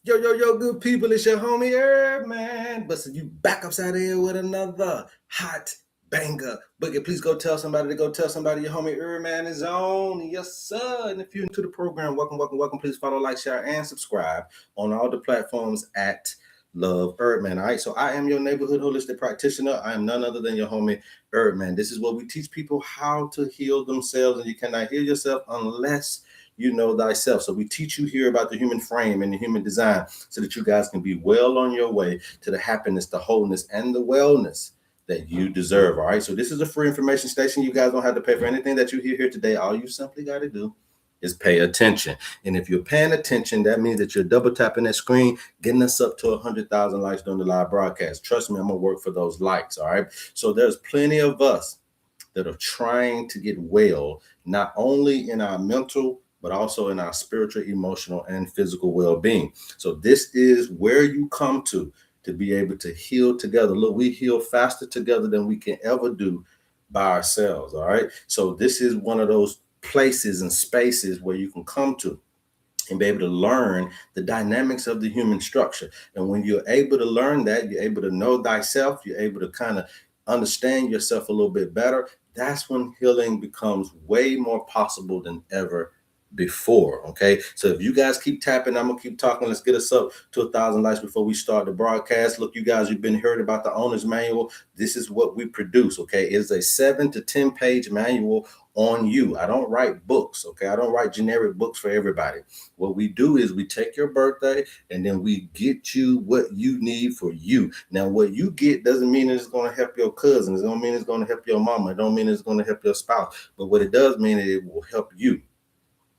Yo, good people, it's your homie HerbMan. Busting you back upside here with another hot banger. Boogie, please go tell somebody to go tell somebody your homie HerbMan is on. Yes, sir. And if you're into the program, welcome. Please follow, like, share, and subscribe on all the platforms at Love HerbMan. All right, so I am your neighborhood holistic practitioner. I am none other than your homie HerbMan. This is where we teach people how to heal themselves, and you cannot heal yourself unless you know thyself. So we teach you here about the human frame and the human design so that you guys can be well on your way to the happiness, the wholeness, and the wellness that you deserve. All right. So this is a free information station. You guys don't have to pay for anything that you hear here today. All you simply got to do is pay attention. And if you're paying attention, that means that you're double tapping that screen, getting us up to 100,000 likes during the live broadcast. Trust me, I'm going to work for those likes. All right. So there's plenty of us that are trying to get well, not only in our mental, but also in our spiritual, emotional, and physical well-being. So this is where you come to be able to heal together. Look, we heal faster together than we can ever do by ourselves, all right? So this is one of those places and spaces where you can come to and be able to learn the dynamics of the human structure. And when you're able to learn that, you're able to know thyself, you're able to kind of understand yourself a little bit better. That's when healing becomes way more possible than ever before. Okay, so if you guys keep tapping, I'm gonna keep talking. Let's get us up to 1,000 likes before we start the broadcast. Look, you guys, you've been heard about the owner's manual. This is what we produce. Okay, it's a 7 to 10 page manual on you. I don't write books. Okay, I don't write generic books for everybody. What we do is we take your birthday and then we get you what you need for you. Now, what you get doesn't mean it's going to help your cousin. It don't mean it's going to help your mama. It don't mean it's going to help your spouse. But what it does mean is it will help you.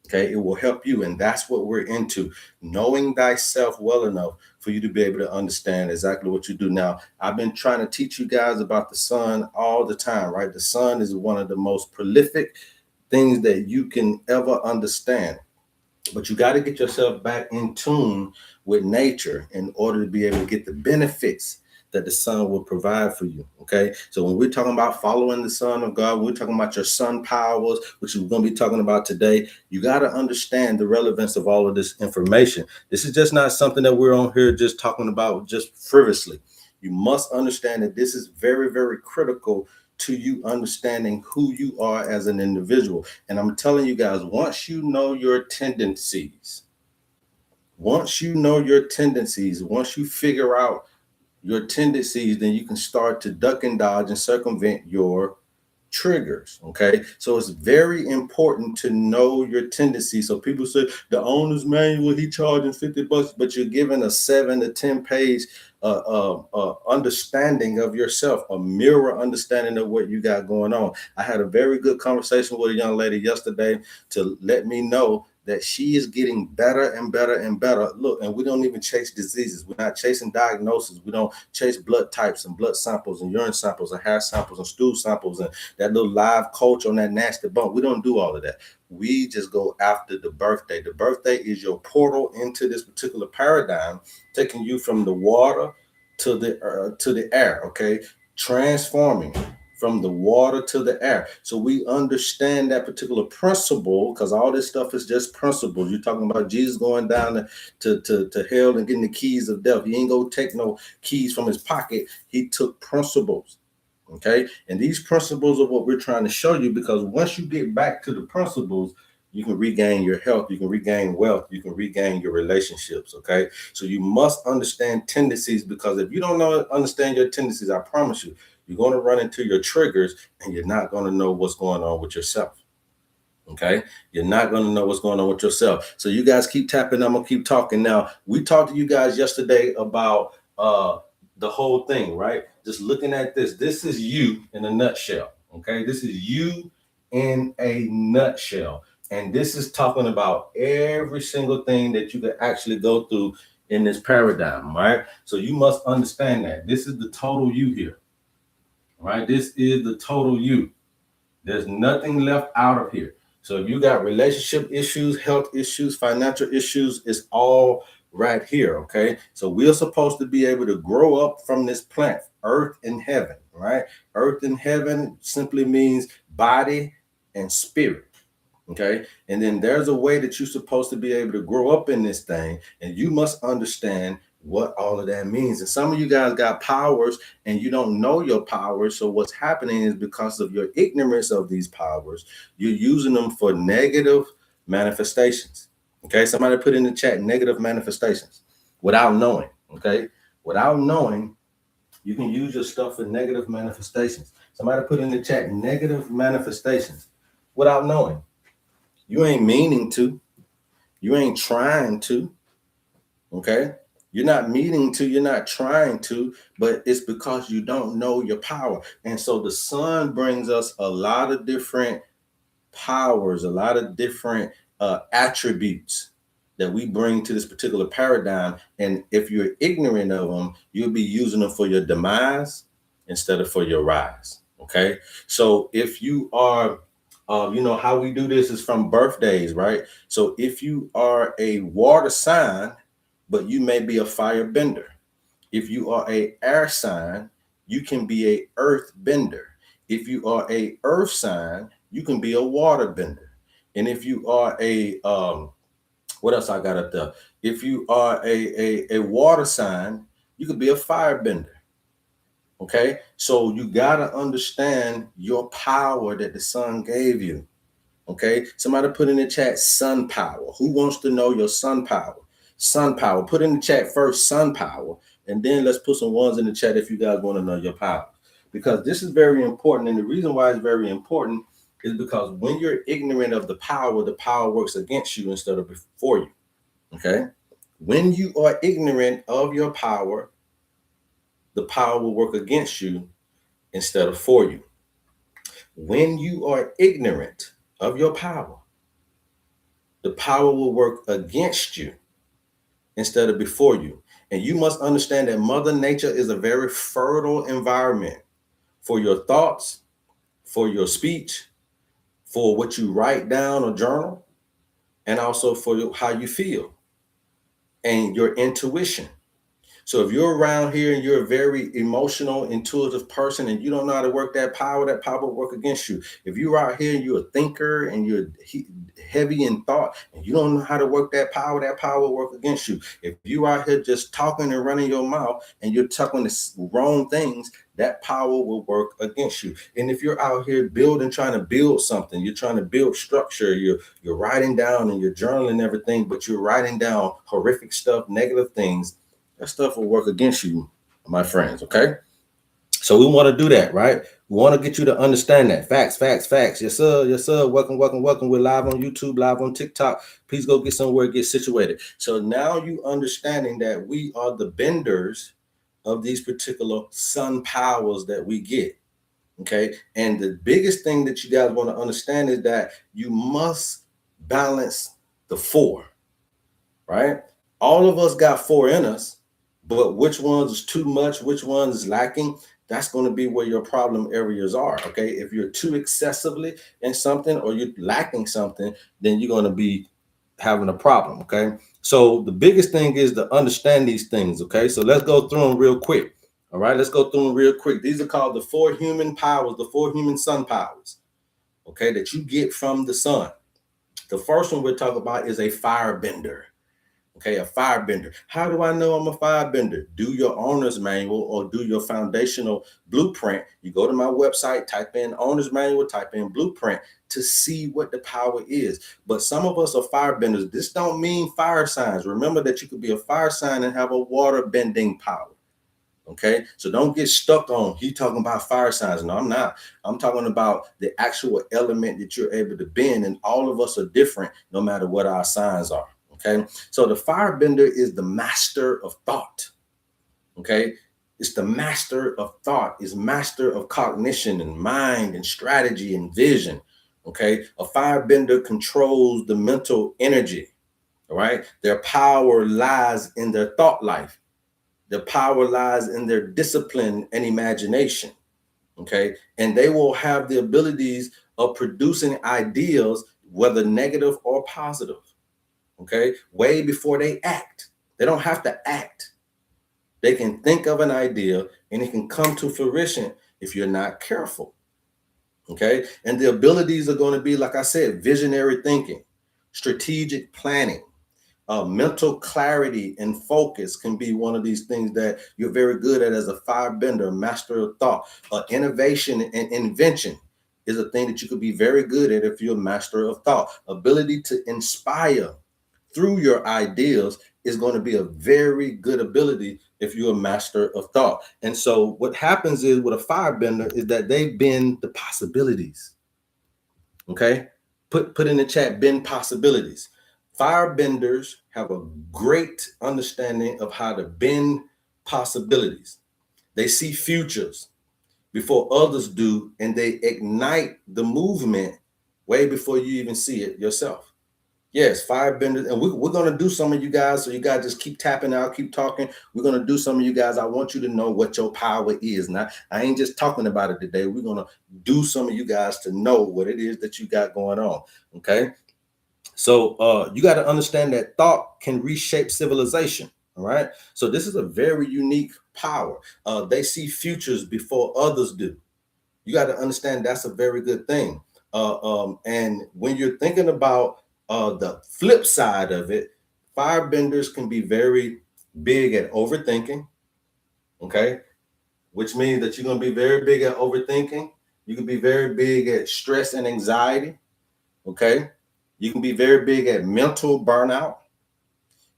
Okay, it will help you. And that's what we're into, knowing thyself well enough for you to be able to understand exactly what you do. Now, I've been trying to teach you guys about the sun all the time, right? The sun is one of the most prolific things that you can ever understand. But you got to get yourself back in tune with nature in order to be able to get the benefits that the sun will provide for you. Okay. So when we're talking about following the Son of God, we're talking about your sun powers, which we're going to be talking about today. You got to understand the relevance of all of this information. This is just not something that we're on here just talking about just frivolously. You must understand that this is very, very critical to you understanding who you are as an individual. And I'm telling you guys, once you know your tendencies, once you figure out your tendencies, then you can start to duck and dodge and circumvent your triggers. Okay, so it's very important to know your tendencies. So people say the owner's manual, he charging $50, but you're given a 7 to 10 page understanding of yourself, a mirror understanding of what you got going on. I had a very good conversation with a young lady yesterday to let me know that she is getting better and better and better. Look, and we don't even chase diseases. We're not chasing diagnoses. We don't chase blood types and blood samples and urine samples and hair samples and stool samples and that little live coach on that nasty bump. We don't do all of that. We just go after the birthday. The birthday is your portal into this particular paradigm, taking you from the water to the air. Okay, transforming from the water to the air. So we understand that particular principle, because all this stuff is just principles. You're talking about Jesus going down to hell and getting the keys of death. He ain't go take no keys from his pocket. He took principles. Okay. And these principles are what we're trying to show you, because once you get back to the principles, you can regain your health, you can regain wealth, you can regain your relationships. Okay. So you must understand tendencies, because if you don't understand your tendencies, I promise you, you're going to run into your triggers and you're not going to know what's going on with yourself. Okay. You're not going to know what's going on with yourself. So you guys keep tapping. I'm going to keep talking. Now, we talked to you guys yesterday about the whole thing, right? Just looking at this. This is you in a nutshell. Okay. This is you in a nutshell. And this is talking about every single thing that you can actually go through in this paradigm, right? So you must understand that this is the total you here. Right? This is the total you. There's nothing left out of here. So if you got relationship issues, health issues, financial issues, it's all right here. Okay. So we're supposed to be able to grow up from this plant, earth and heaven, right? Earth and heaven simply means body and spirit. Okay. And then there's a way that you're supposed to be able to grow up in this thing. And you must understand what all of that means. And some of you guys got powers and you don't know your powers. So what's happening is because of your ignorance of these powers, you're using them for negative manifestations. Okay. Somebody put in the chat negative manifestations without knowing. Okay. Without knowing, you can use your stuff for negative manifestations. Somebody put in the chat negative manifestations without knowing. You ain't meaning to. You ain't trying to. Okay. You're not meaning to. You're not trying to, but it's because you don't know your power. And so the sun brings us a lot of different powers, a lot of different attributes that we bring to this particular paradigm. And if you're ignorant of them, you'll be using them for your demise instead of for your rise. Okay. So if you are, you know, how we do this is from birthdays, right? So if you are a water sign, but you may be a fire bender. If you are a air sign, you can be a earth bender. If you are a earth sign, you can be a water bender. And if you are a what else I got up there? If you are a water sign, you could be a fire bender. Okay, so you gotta understand your power that the sun gave you. Okay, somebody put in the chat sun power. Who wants to know your sun power? Sun power. Put in the chat first sun power, and then let's put some ones in the chat if you guys want to know your power, because this is very important. And the reason why it's very important is because when you're ignorant of the power works against you instead of for you. Okay, when you are ignorant of your power, the power will work against you instead of for you. When you are ignorant of your power, the power will work against you instead of before you. And you must understand that Mother Nature is a very fertile environment for your thoughts, for your speech, for what you write down or journal, and also for how you feel and your intuition. So if you're around here and you're a very emotional, intuitive person and you don't know how to work that power will work against you. If you're out here and you're a thinker and you're heavy in thought and you don't know how to work that power will work against you. If you out here just talking and running your mouth and you're talking the wrong things, that power will work against you. And if you're out here trying to build something, you're trying to build structure, you're writing down and you're journaling everything, but you're writing down horrific stuff, negative things, that stuff will work against you, my friends. Okay. So we want to do that, right? We want to get you to understand that. Facts, facts, facts. Yes, sir. Yes, sir. Welcome, welcome, welcome. We're live on YouTube, live on TikTok. Please go get somewhere, get situated. So now you understanding that we are the benders of these particular sun powers that we get. Okay. And the biggest thing that you guys want to understand is that you must balance the four, right? All of us got four in us, but which ones is too much, which ones is lacking, that's going to be where your problem areas are. Okay. If you're too excessively in something or you're lacking something, then you're going to be having a problem. Okay. So the biggest thing is to understand these things. Okay. So let's go through them real quick. All right. Let's go through them real quick. These are called the four human powers, the four human sun powers. Okay. That you get from the sun. The first one we're talking about is a firebender. Okay, a firebender. How do I know I'm a firebender? Do your owner's manual or do your foundational blueprint. You go to my website, type in owner's manual, type in blueprint to see what the power is. But some of us are firebenders. This don't mean fire signs. Remember that you could be a fire sign and have a water bending power. Okay, so don't get stuck on he talking about fire signs. No, I'm not. I'm talking about the actual element that you're able to bend, and all of us are different no matter what our signs are. Okay, so the firebender is the master of thought. Okay, it's the master of thought, is master of cognition and mind and strategy and vision. Okay, a firebender controls the mental energy. All right, their power lies in their thought life. The power lies in their discipline and imagination. Okay, and they will have the abilities of producing ideas, whether negative or positive. Okay, way before they act. They don't have to act. They can think of an idea and it can come to fruition if you're not careful. Okay. And the abilities are going to be, like I said, visionary thinking, strategic planning, mental clarity and focus can be one of these things that you're very good at as a firebender, master of thought. Innovation and invention is a thing that you could be very good at if you're a master of thought. Ability to inspire through your ideas is going to be a very good ability if you're a master of thought. And so what happens is with a firebender is that they bend the possibilities. Okay. Put in the chat, bend possibilities. Firebenders have a great understanding of how to bend possibilities. They see futures before others do, and they ignite the movement way before you even see it yourself. Yes, firebenders, and we're going to do some of you guys, so you guys just keep tapping out, keep talking. We're going to do some of you guys. I want you to know what your power is. Now, I ain't just talking about it today. We're going to do some of you guys to know what it is that you got going on, okay? So you got to understand that thought can reshape civilization, all right? So this is a very unique power. They see futures before others do. You got to understand that's a very good thing. And when you're thinking about the flip side of it, firebenders can be very big at overthinking, okay? Which means that you're going to be very big at overthinking. You can be very big at stress and anxiety, okay? You can be very big at mental burnout.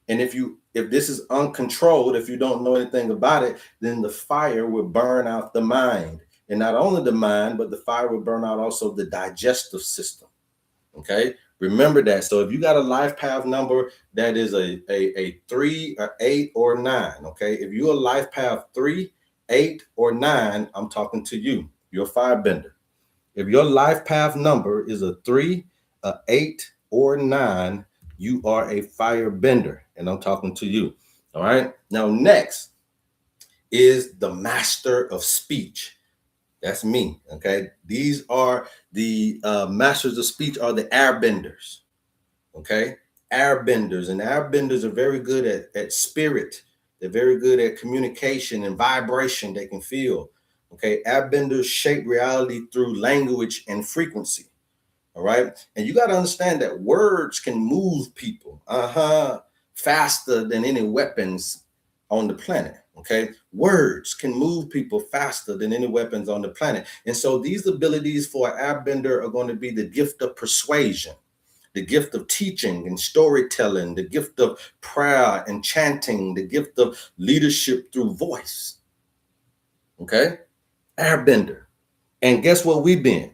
And if this is uncontrolled, if you don't know anything about it, then the fire will burn out the mind. And not only the mind, but the fire will burn out also the digestive system. Okay. Remember that. So if you got a life path number that is a 3, or 8, or 9, okay. If you're a life path 3, 8, or 9, I'm talking to you. You're a firebender. If your life path number is a 3, a 8, or 9, you are a firebender, and I'm talking to you. All right. Now, next is the master of speech. That's me. Okay. These are the masters of speech are the airbenders. Okay. Airbenders, and airbenders are very good at spirit. They're very good at communication and vibration they can feel. Okay. Airbenders shape reality through language and frequency. All right. And you got to understand that words can move people faster than any weapons on the planet. Okay. Words can move people faster than any weapons on the planet. And so these abilities for an airbender are going to be the gift of persuasion, the gift of teaching and storytelling, the gift of prayer and chanting, the gift of leadership through voice. Okay. Airbender. And guess what we've been?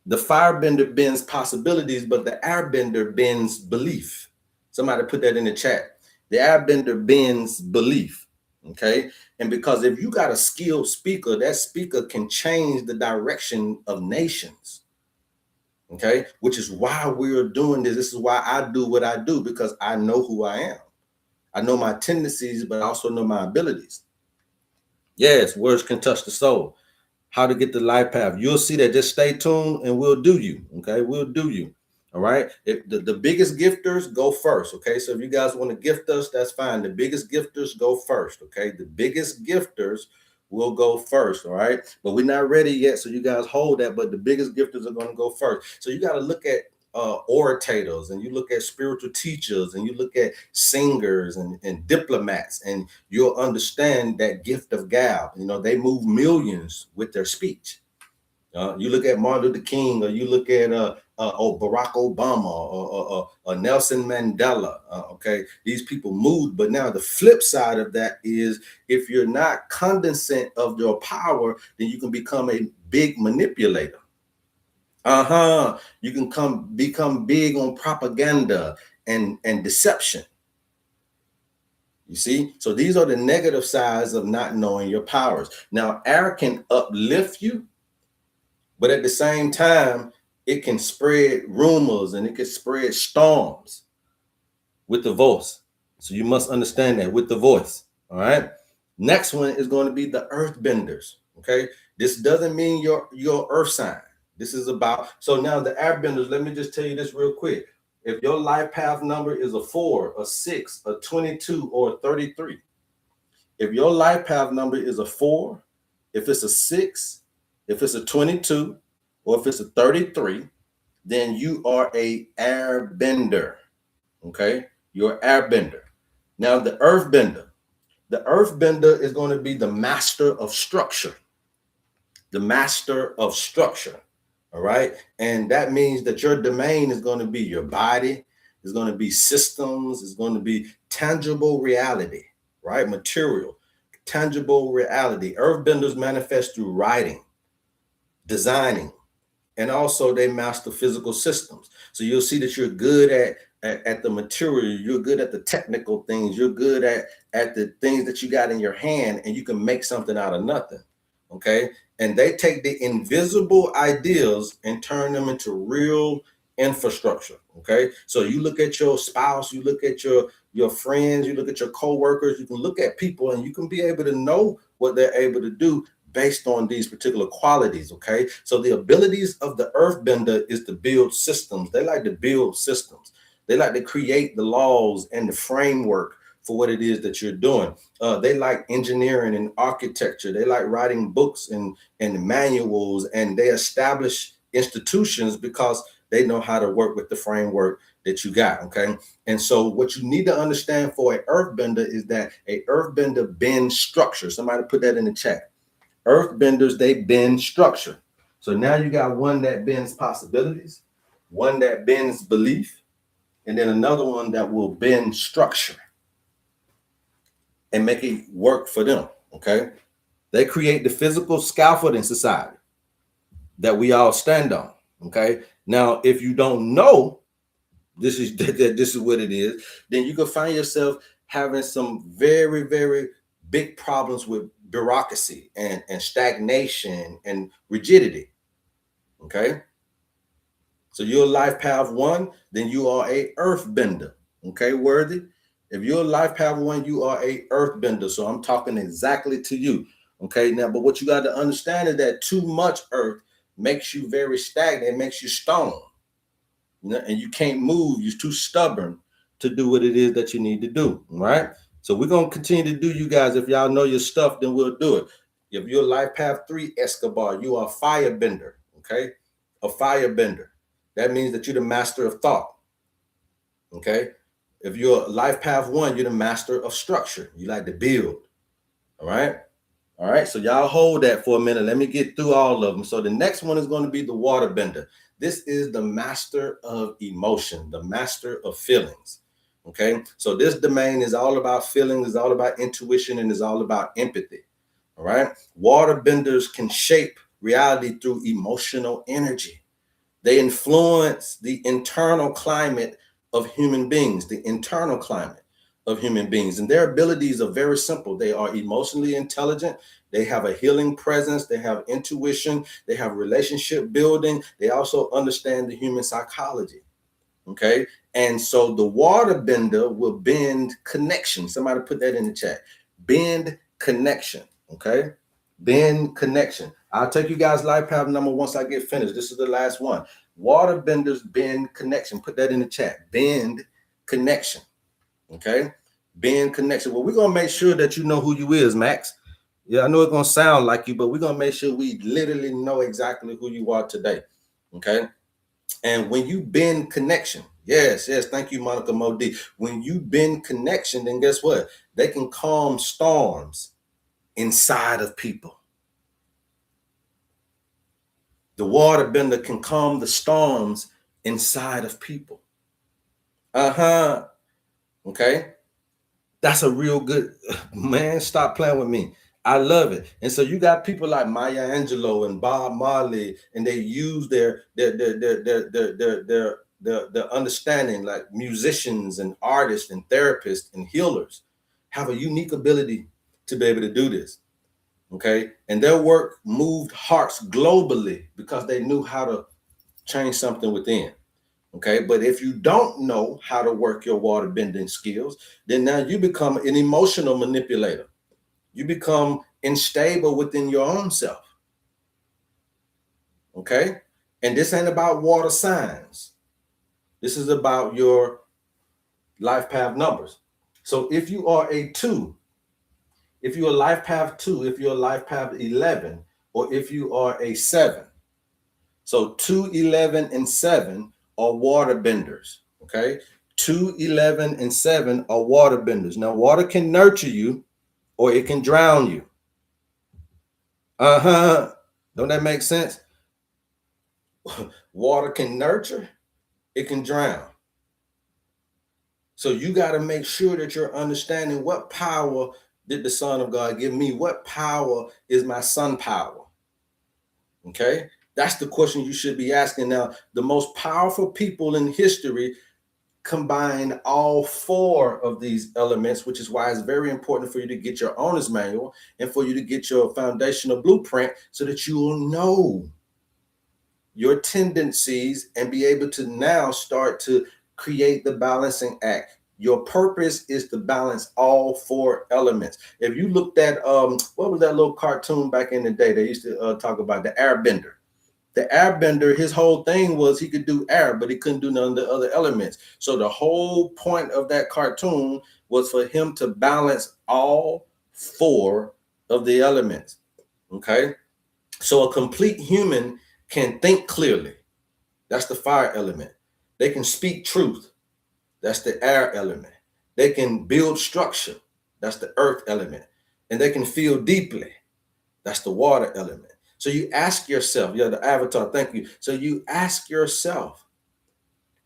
The firebender bends possibilities, but the airbender bends belief. Somebody put that in the chat. The airbender bends belief. Okay. And because if you got a skilled speaker, that speaker can change the direction of nations. Okay. Which is why we're doing this. This is why I do what I do, because I know who I am. I know my tendencies, but I also know my abilities. Yes, words can touch the soul. How to get the life path. You'll see that. Just stay tuned and we'll do you. Okay. We'll do you. All right. If the biggest gifters go first. Okay. So if you guys want to gift us, that's fine. The biggest gifters go first. Okay. The biggest gifters will go first. All right. But we're not ready yet. So you guys hold that. But the biggest gifters are going to go first. So you got to look at orators, and you look at spiritual teachers, and you look at singers and diplomats, and you'll understand that gift of gab. You know, they move millions with their speech. You look at Martin Luther King, or you look at Barack Obama, or Nelson Mandela. Okay, these people moved. But now the flip side of that is, if you're not cognizant of your power, then you can become a big manipulator. You can become big on propaganda and deception. You see? So these are the negative sides of not knowing your powers. Now, air can uplift you, but at the same time, it can spread rumors and it can spread storms with the voice. So you must understand that with the voice. All right. Next one is going to be the earthbenders. Okay. This doesn't mean your earth sign. This is about, so now the airbenders, let me just tell you this real quick. If your life path number is a 4, a 6, a 22, or a 33, if your life path number is a 4, if it's a 6, If it's a 22 or if it's a 33, then you are a airbender. Okay? You're an airbender. Now the earthbender. The earthbender is going to be the master of structure. The master of structure. All right. And that means that your domain is going to be your body, is going to be systems, is going to be tangible reality, right? Material, tangible reality. Earthbenders manifest through writing, designing, and also they master physical systems. So you'll see that you're good at the material, you're good at the technical things, you're good at the things that you got in your hand, and you can make something out of nothing. Okay. And they take the invisible ideas and turn them into real infrastructure. Okay. So you look at your spouse, you look at your friends, you look at your coworkers, you can look at people and you can be able to know what they're able to do based on these particular qualities. Okay. So the abilities of the earthbender is to build systems. They like to build systems. They like to create the laws and the framework for what it is that you're doing. They like engineering and architecture. They like writing books and manuals, and they establish institutions because they know how to work with the framework that you got. Okay. And so what you need to understand for an earthbender is that a earthbender bends structure. Somebody put that in the chat. Earthbenders, they bend structure. So now you got one that bends possibilities, one that bends belief, and then another one that will bend structure and make it work for them. Okay. They create the physical scaffolding society that we all stand on. Okay. Now, if you don't know this is this is what it is, then you can find yourself having some very, very big problems with bureaucracy and stagnation and rigidity. Okay. So you're life path one, then you are a earthbender. Okay, worthy. If you're life path one, you are a earthbender. So I'm talking exactly to you. Okay, now, but what you got to understand is that too much earth makes you very stagnant, it makes you stone. You know, and you can't move, you're too stubborn to do what it is that you need to do. Right. So we're gonna continue to do, you guys. If y'all know your stuff, then we'll do it. If you're life path three, Escobar, you are a firebender. Okay, a firebender. That means that you're the master of thought. Okay. If you're life path one, you're the master of structure. You like to build. All right. All right. So y'all hold that for a minute. Let me get through all of them. So the next one is going to be the waterbender. This is the master of emotion, the master of feelings. Okay. So this domain is all about feelings, is all about intuition, and is all about empathy. All right. Waterbenders can shape reality through emotional energy. They influence the internal climate of human beings, the internal climate of human beings. And their abilities are very simple. They are emotionally intelligent. They have a healing presence. They have intuition. They have relationship building. They also understand the human psychology. Okay. And so the waterbender will bend connection. Somebody put that in the chat. Bend connection. Okay. Bend connection. I'll take you guys life path number once I get finished. This is the last one. Waterbenders bend connection. Put that in the chat. Bend connection. Okay. Bend connection. Well, we're gonna make sure that you know who you is, Max. Yeah, I know it's gonna sound like you, but we're gonna make sure we literally know exactly who you are today. Okay. And when you bend connection, yes, thank you, Monica Modi. When you bend connection, then guess what? They can calm storms inside of people. The waterbender can calm the storms inside of people. Okay. That's a real good, man. Stop playing with me. I love it. And so you got people like Maya Angelou and Bob Marley, and they use their understanding, like musicians and artists and therapists and healers have a unique ability to be able to do this. Okay. And their work moved hearts globally because they knew how to change something within. Okay. But if you don't know how to work your water bending skills, then now you become an emotional manipulator. You become unstable within your own self. Okay. And this ain't about water signs. This is about your life path numbers. So if you are a 2, if you're a life path 2, if you're a life path 11, or if you are a 7. So 2, 11, and 7 are water benders. Okay. 2, 11, and 7 are water benders. Now, water can nurture you or it can drown you. Don't that make sense? Water can nurture, it can drown. So you got to make sure that you're understanding what power did the Son of God give me? What power is my son power? Okay. That's the question you should be asking. Now, the most powerful people in history combine all 4 of these elements, which is why it's very important for you to get your owner's manual and for you to get your foundational blueprint so that you will know your tendencies and be able to now start to create the balancing act. Your purpose is to balance all 4 elements. If you looked at what was that little cartoon back in the day? They used to talk about the airbender. The airbender, his whole thing was he could do air, but he couldn't do none of the other elements. So the whole point of that cartoon was for him to balance all 4 of the elements. Okay. So a complete human can think clearly. That's the fire element. They can speak truth. That's the air element. They can build structure. That's the earth element. And they can feel deeply. That's the water element. So you ask yourself, the avatar, thank you. So you ask yourself,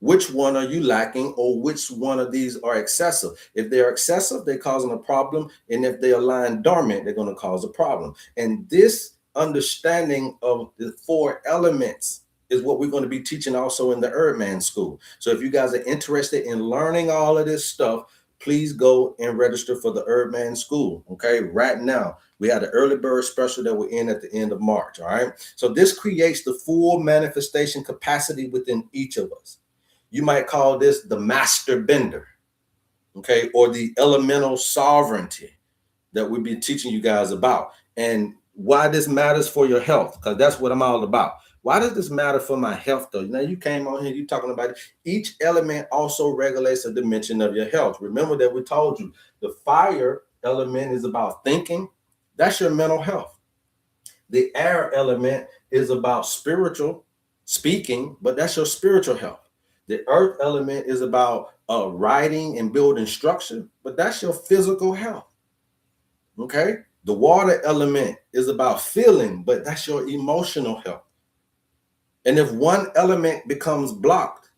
which one are you lacking or which one of these are excessive? If they're excessive, they're causing a problem. And if they align dormant, they're going to cause a problem. And this understanding of the 4 elements is what we're going to be teaching also in the HerbMan School. So if you guys are interested in learning all of this stuff, please go and register for the HerbMan School. Okay, right now we have the early bird special that we're in at the end of March. All right, so this creates the full manifestation capacity within each of us. You might call this the master bender, okay, or the elemental sovereignty that we've been teaching you guys about. And why this matters for your health, because that's what I'm all about. Why does this matter for my health, though? Now, you came on here, you're talking about it. Each element also regulates a dimension of your health. Remember that we told you the fire element is about thinking. That's your mental health. The air element is about spiritual speaking, but that's your spiritual health. The earth element is about writing and building structure, but that's your physical health. Okay. The water element is about feeling, but that's your emotional health. And if one element becomes blocked,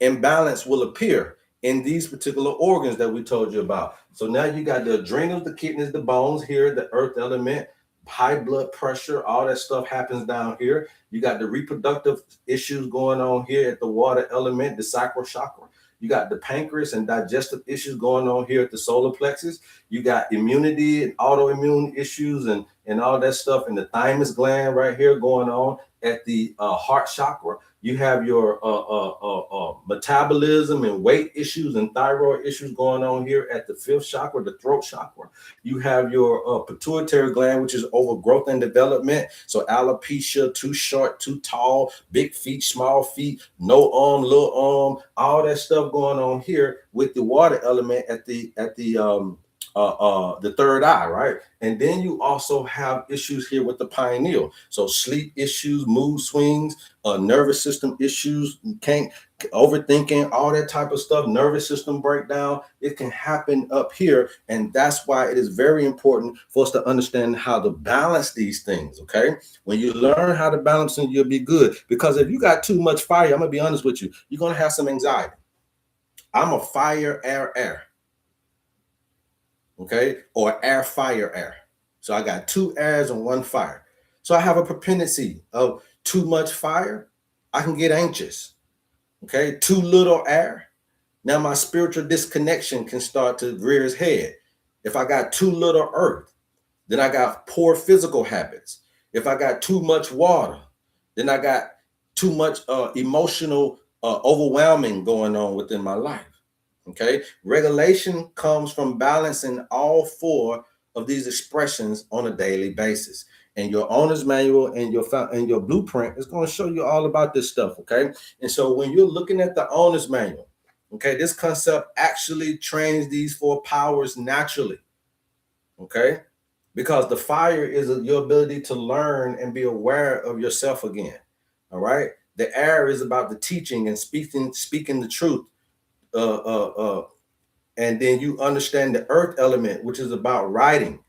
imbalance will appear in these particular organs that we told you about. So now you got the adrenals, the kidneys, the bones here, the earth element, high blood pressure, all that stuff happens down here. You got the reproductive issues going on here at the water element, the sacral chakra. You got the pancreas and digestive issues going on here at the solar plexus. You got immunity and autoimmune issues and all that stuff in the thymus gland right here going on at the heart chakra. You have your metabolism and weight issues and thyroid issues going on here at the 5th chakra, the throat chakra. You have your pituitary gland, which is overgrowth and development. So alopecia, too short, too tall, big feet, small feet, no arm, little arm, all that stuff going on here with the water element at the 3rd eye, right? And then you also have issues here with the pineal. So sleep issues, mood swings, nervous system issues, overthinking, all that type of stuff, nervous system breakdown. It can happen up here. And that's why it is very important for us to understand how to balance these things, okay? When you learn how to balance them, you'll be good. Because if you got too much fire, I'm going to be honest with you, you're going to have some anxiety. I'm a fire, air. Okay, or air, fire, air. So I got 2 airs and 1 fire. So I have a propensity of too much fire, I can get anxious. Okay, too little air. Now my spiritual disconnection can start to rear its head. If I got too little earth, then I got poor physical habits. If I got too much water, then I got too much emotional overwhelming going on within my life. Okay, regulation comes from balancing all 4 of these expressions on a daily basis. And your owner's manual and your blueprint is going to show you all about this stuff. Okay, and so when you're looking at the owner's manual, okay, this concept actually trains these 4 powers naturally. Okay, because the fire is your ability to learn and be aware of yourself again. All right. The air is about the teaching and speaking the truth. Uh, uh, uh, and then you understand the earth element, which is about writing.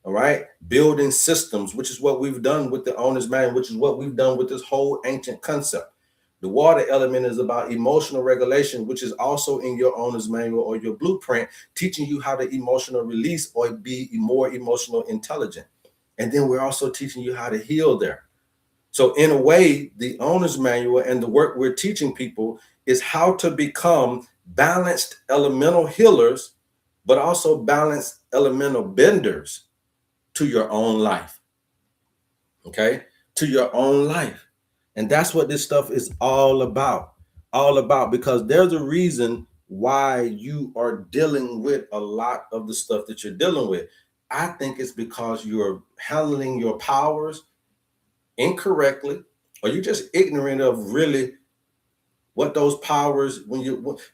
All right. Building systems, which is what we've done with the owner's manual, which is what we've done with this whole ancient concept. The water element is about emotional regulation, which is also in your owner's manual or your blueprint, teaching you how to emotional release or be more emotional intelligent. And then we're also teaching you how to heal there. So in a way, the owner's manual and the work we're teaching people is how to become balanced elemental healers, but also balanced elemental benders to your own life. Okay? To your own life. And that's what this stuff is all about. All about, because there's a reason why you are dealing with a lot of the stuff that you're dealing with. I think it's because you're handling your powers incorrectly, or you're just ignorant of really what those powers,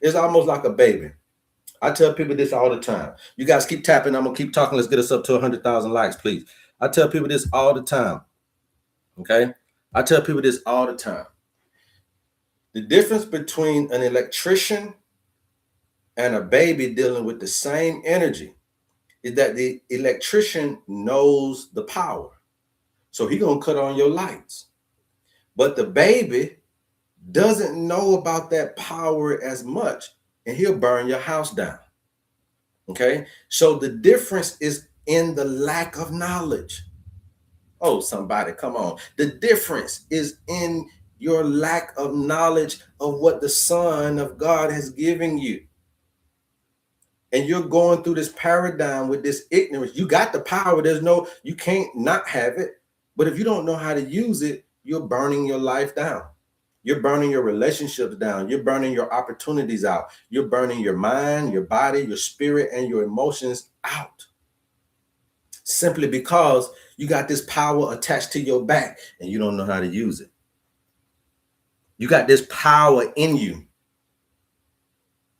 it's almost like a baby. I tell people this all the time. You guys keep tapping. I'm going to keep talking. Let's get us up to 100,000 likes, please. I tell people this all the time. Okay. I tell people this all the time. The difference between an electrician and a baby dealing with the same energy is that the electrician knows the power. So he's going to cut on your lights. But the baby doesn't know about that power as much, and he'll burn your house down. Okay. So the difference is in the lack of knowledge. Oh, somebody, come on. The difference is in your lack of knowledge of what the Son of God has given you. And you're going through this paradigm with this ignorance. You got the power. You can't not have it. But if you don't know how to use it, you're burning your life down. You're burning your relationships down. You're burning your opportunities out. You're burning your mind, your body, your spirit, and your emotions out. Simply because you got this power attached to your back and you don't know how to use it. You got this power in you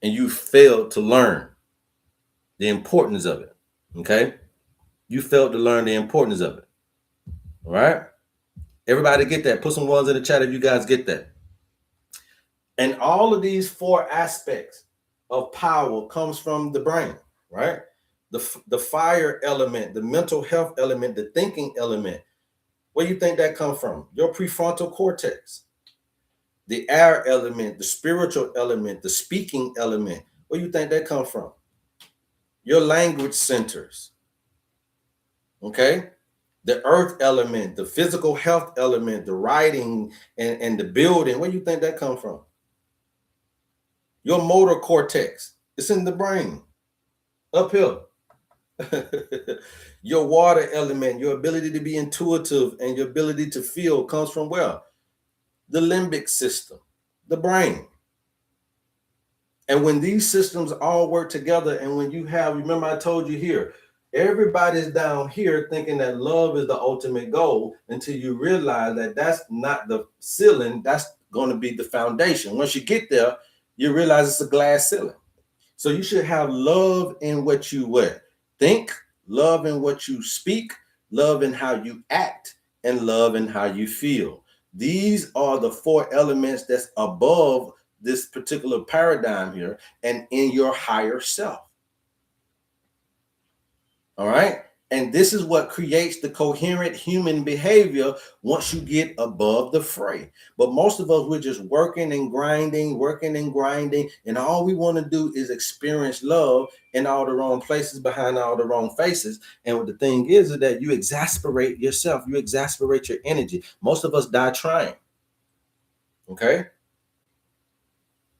and you failed to learn the importance of it. Okay? You failed to learn the importance of it. All right? Everybody get that. Put some ones in the chat if you guys get that. And all of these four aspects of power comes from the brain, right? The fire element, the mental health element, the thinking element. Where do you think that comes from? Your prefrontal cortex. The air element, the spiritual element, the speaking element. Where do you think that comes from? Your language centers. Okay? The earth element, the physical health element, the writing and the building. Where do you think that comes from? Your motor cortex. It's in the brain. Up here. Your water element, your ability to be intuitive and your ability to feel comes from where? The limbic system, the brain. And when these systems all work together, and when you have, remember I told you here, everybody's down here thinking that love is the ultimate goal until you realize that that's not the ceiling, that's going to be the foundation. Once you get there, you realize it's a glass ceiling. So you should have love in what you think, love in what you speak, love in how you act, and love in how you feel. These are the four elements that's above this particular paradigm here and in your higher self. All right. And this is what creates the coherent human behavior once you get above the fray. But most of us, we're just working and grinding. And all we want to do is experience love in all the wrong places, behind all the wrong faces. And what the thing is that you exasperate yourself. You exasperate your energy. Most of us die trying. Okay.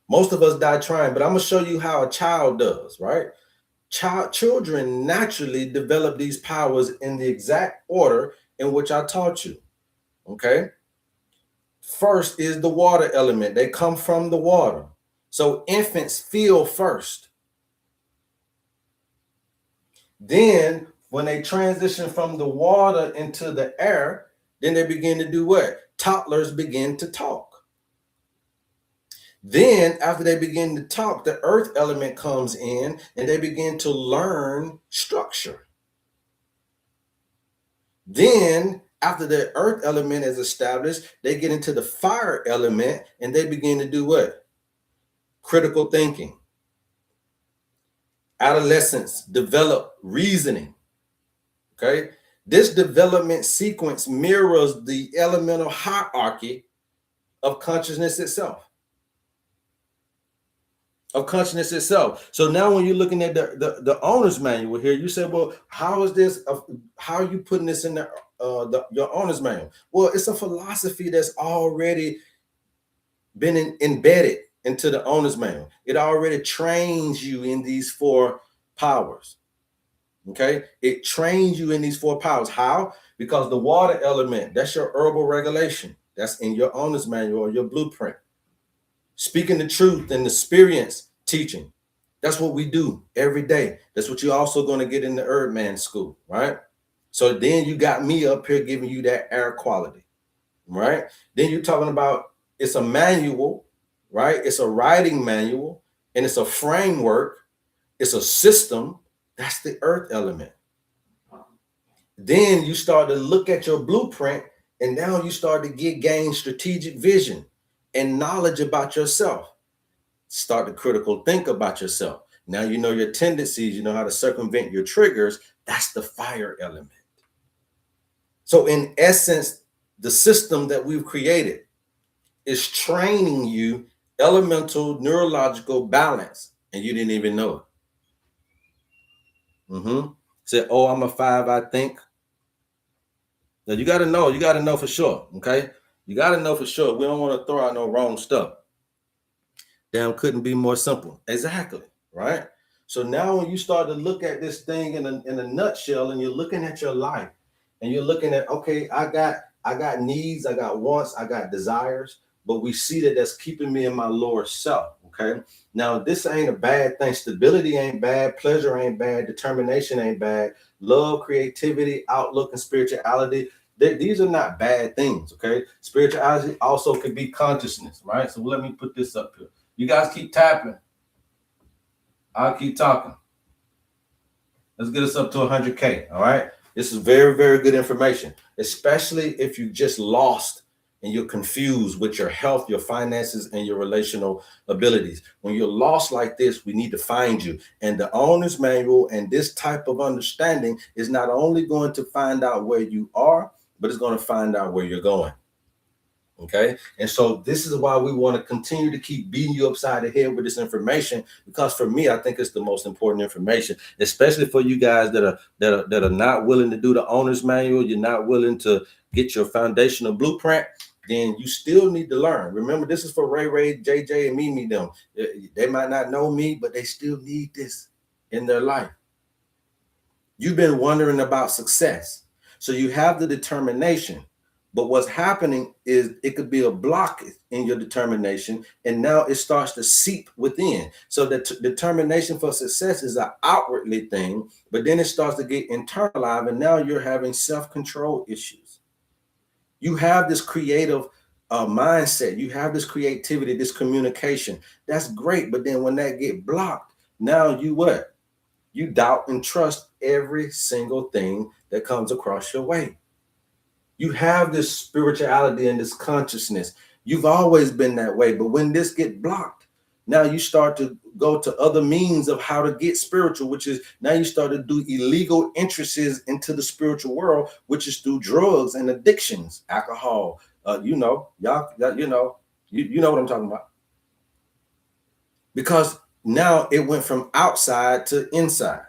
Most of us die trying, but I'm going to show you how a child does, right? Children naturally develop these powers in the exact order in which I taught you. Okay. First is the water element. They come from the water. So infants feel first. Then when they transition from the water into the air, then they begin to do what? Toddlers begin to talk. Then after they begin to talk, the earth element comes in and they begin to learn structure. Then after the earth element is established, they get into the fire element and they begin to do what? Critical thinking. Adolescents develop reasoning. Okay. This development sequence mirrors the elemental hierarchy of consciousness itself. So now when you're looking at the owner's manual here, you say, well, how is this? How are you putting this in your owner's manual? Well, it's a philosophy that's already been embedded into the owner's manual. It already trains you in these 4 powers. Okay, it trains you in these 4 powers. How? Because the water element, that's your herbal regulation. That's in your owner's manual or your blueprint. Speaking the truth and experience teaching. That's what we do every day. That's what you're also going to get in the HerbMan school, right? So then you got me up here giving you that air quality, right? Then you're talking about it's a manual, right? It's a writing manual and it's a framework. It's a system. That's the earth element. Then you start to look at your blueprint and now you start to gain strategic vision and knowledge about yourself. Start to critical think about yourself. Now you know your tendencies, you know how to circumvent your triggers. That's the fire element. So in essence, the system that we've created is training you elemental neurological balance, and you didn't even know it. Say, oh, I'm a 5, I think. Now you got to know for sure. Okay. You got to know for sure. We don't want to throw out no wrong stuff. Damn, couldn't be more simple. Exactly. Right. So now when you start to look at this thing in a nutshell, and you're looking at your life and you're looking at, okay, I got needs, I got wants, I got desires, but we see that that's keeping me in my lower self. Okay. Now this ain't a bad thing. Stability ain't bad. Pleasure ain't bad. Determination ain't bad. Love, creativity, outlook, and spirituality. These are not bad things. Okay. Spirituality also could be consciousness. Right. So let me put this up here. You guys keep tapping. I'll keep talking. Let's get us up to 100K. All right. This is very, very good information, especially if you just lost and you're confused with your health, your finances, and your relational abilities. When you're lost like this, we need to find you. And the owner's manual and this type of understanding is not only going to find out where you are, but it's going to find out where you're going. Okay. And so this is why we want to continue to keep beating you upside the head with this information, because for me, I think it's the most important information, especially for you guys that are not willing to do the owner's manual. You're not willing to get your foundational blueprint. Then you still need to learn. Remember, this is for Ray, JJ, and Mimi them. They might not know me, but they still need this in their life. You've been wondering about success. So you have the determination. But what's happening is it could be a block in your determination, and now it starts to seep within. So the determination for success is an outwardly thing, but then it starts to get internalized, and now you're having self-control issues. You have this creative mindset. You have this creativity, this communication. That's great, but then when that get blocked, now you what? You doubt and trust every single thing that comes across your way. You have this spirituality and this consciousness. You've always been that way. But when this get blocked, now you start to go to other means of how to get spiritual, which is now you start to do illegal entrances into the spiritual world, which is through drugs and addictions, alcohol. You know what I'm talking about. Because now it went from outside to inside.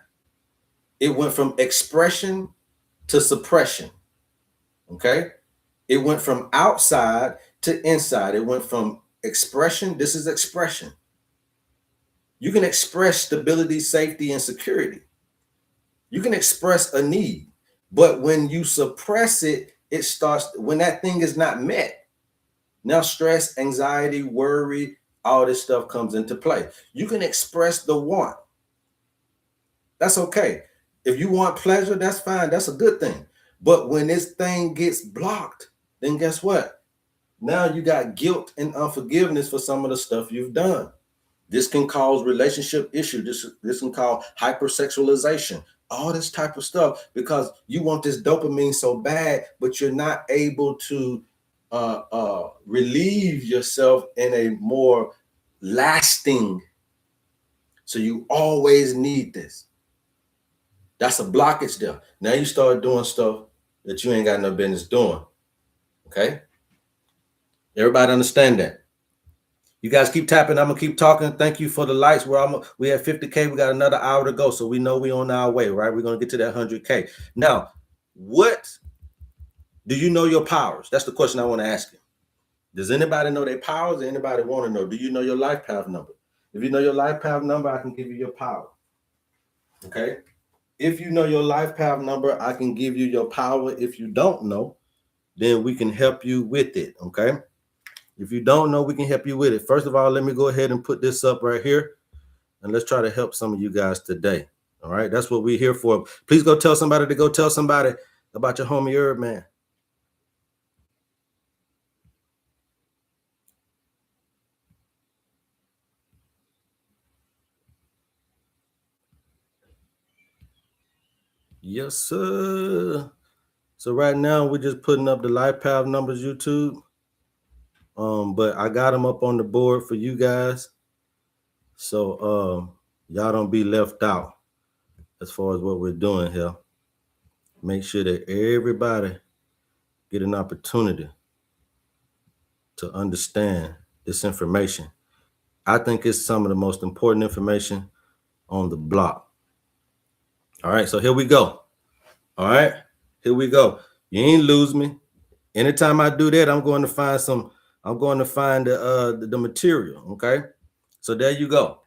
It went from expression to suppression. Okay. It went from outside to inside. It went from expression. This is expression. You can express stability, safety, and security. You can express a need, but when you suppress it, it starts, when that thing is not met, now stress, anxiety, worry, all this stuff comes into play. You can express the want. That's okay. If you want pleasure, that's fine. That's a good thing. But when this thing gets blocked, then guess what? Now you got guilt and unforgiveness for some of the stuff you've done. This can cause relationship issues. This can cause hypersexualization, all this type of stuff because you want this dopamine so bad, but you're not able to relieve yourself in a more lasting. So you always need this. That's a blockage there. Now you start doing stuff that you ain't got no business doing. Okay? Everybody understand that? You guys keep tapping. I'm gonna keep talking. Thank you for the likes. We have 50K. We got another hour to go, so we know we're on our way, right? We're gonna get to that 100K. Now, what do you know your powers? That's the question I want to ask you. Does anybody know their powers? Or anybody want to know? Do you know your life path number? If you know your life path number, I can give you your power. Okay. If you know your life path number, I can give you your power. If you don't know, then we can help you with it. Okay. If you don't know, we can help you with it. First of all, let me go ahead and put this up right here, and let's try to help some of you guys today. All right. That's what we're here for. Please go tell somebody to go tell somebody about your homie HerbMan. Yes, sir. So right now we're just putting up the life path numbers, YouTube. But I got them up on the board for you guys. So y'all don't be left out as far as what we're doing here. Make sure that everybody get an opportunity to understand this information. I think it's some of the most important information on the block. All right, so here we go. All right, here we go. You ain't lose me. Anytime I do that, I'm going to find the material. Okay, so there you go.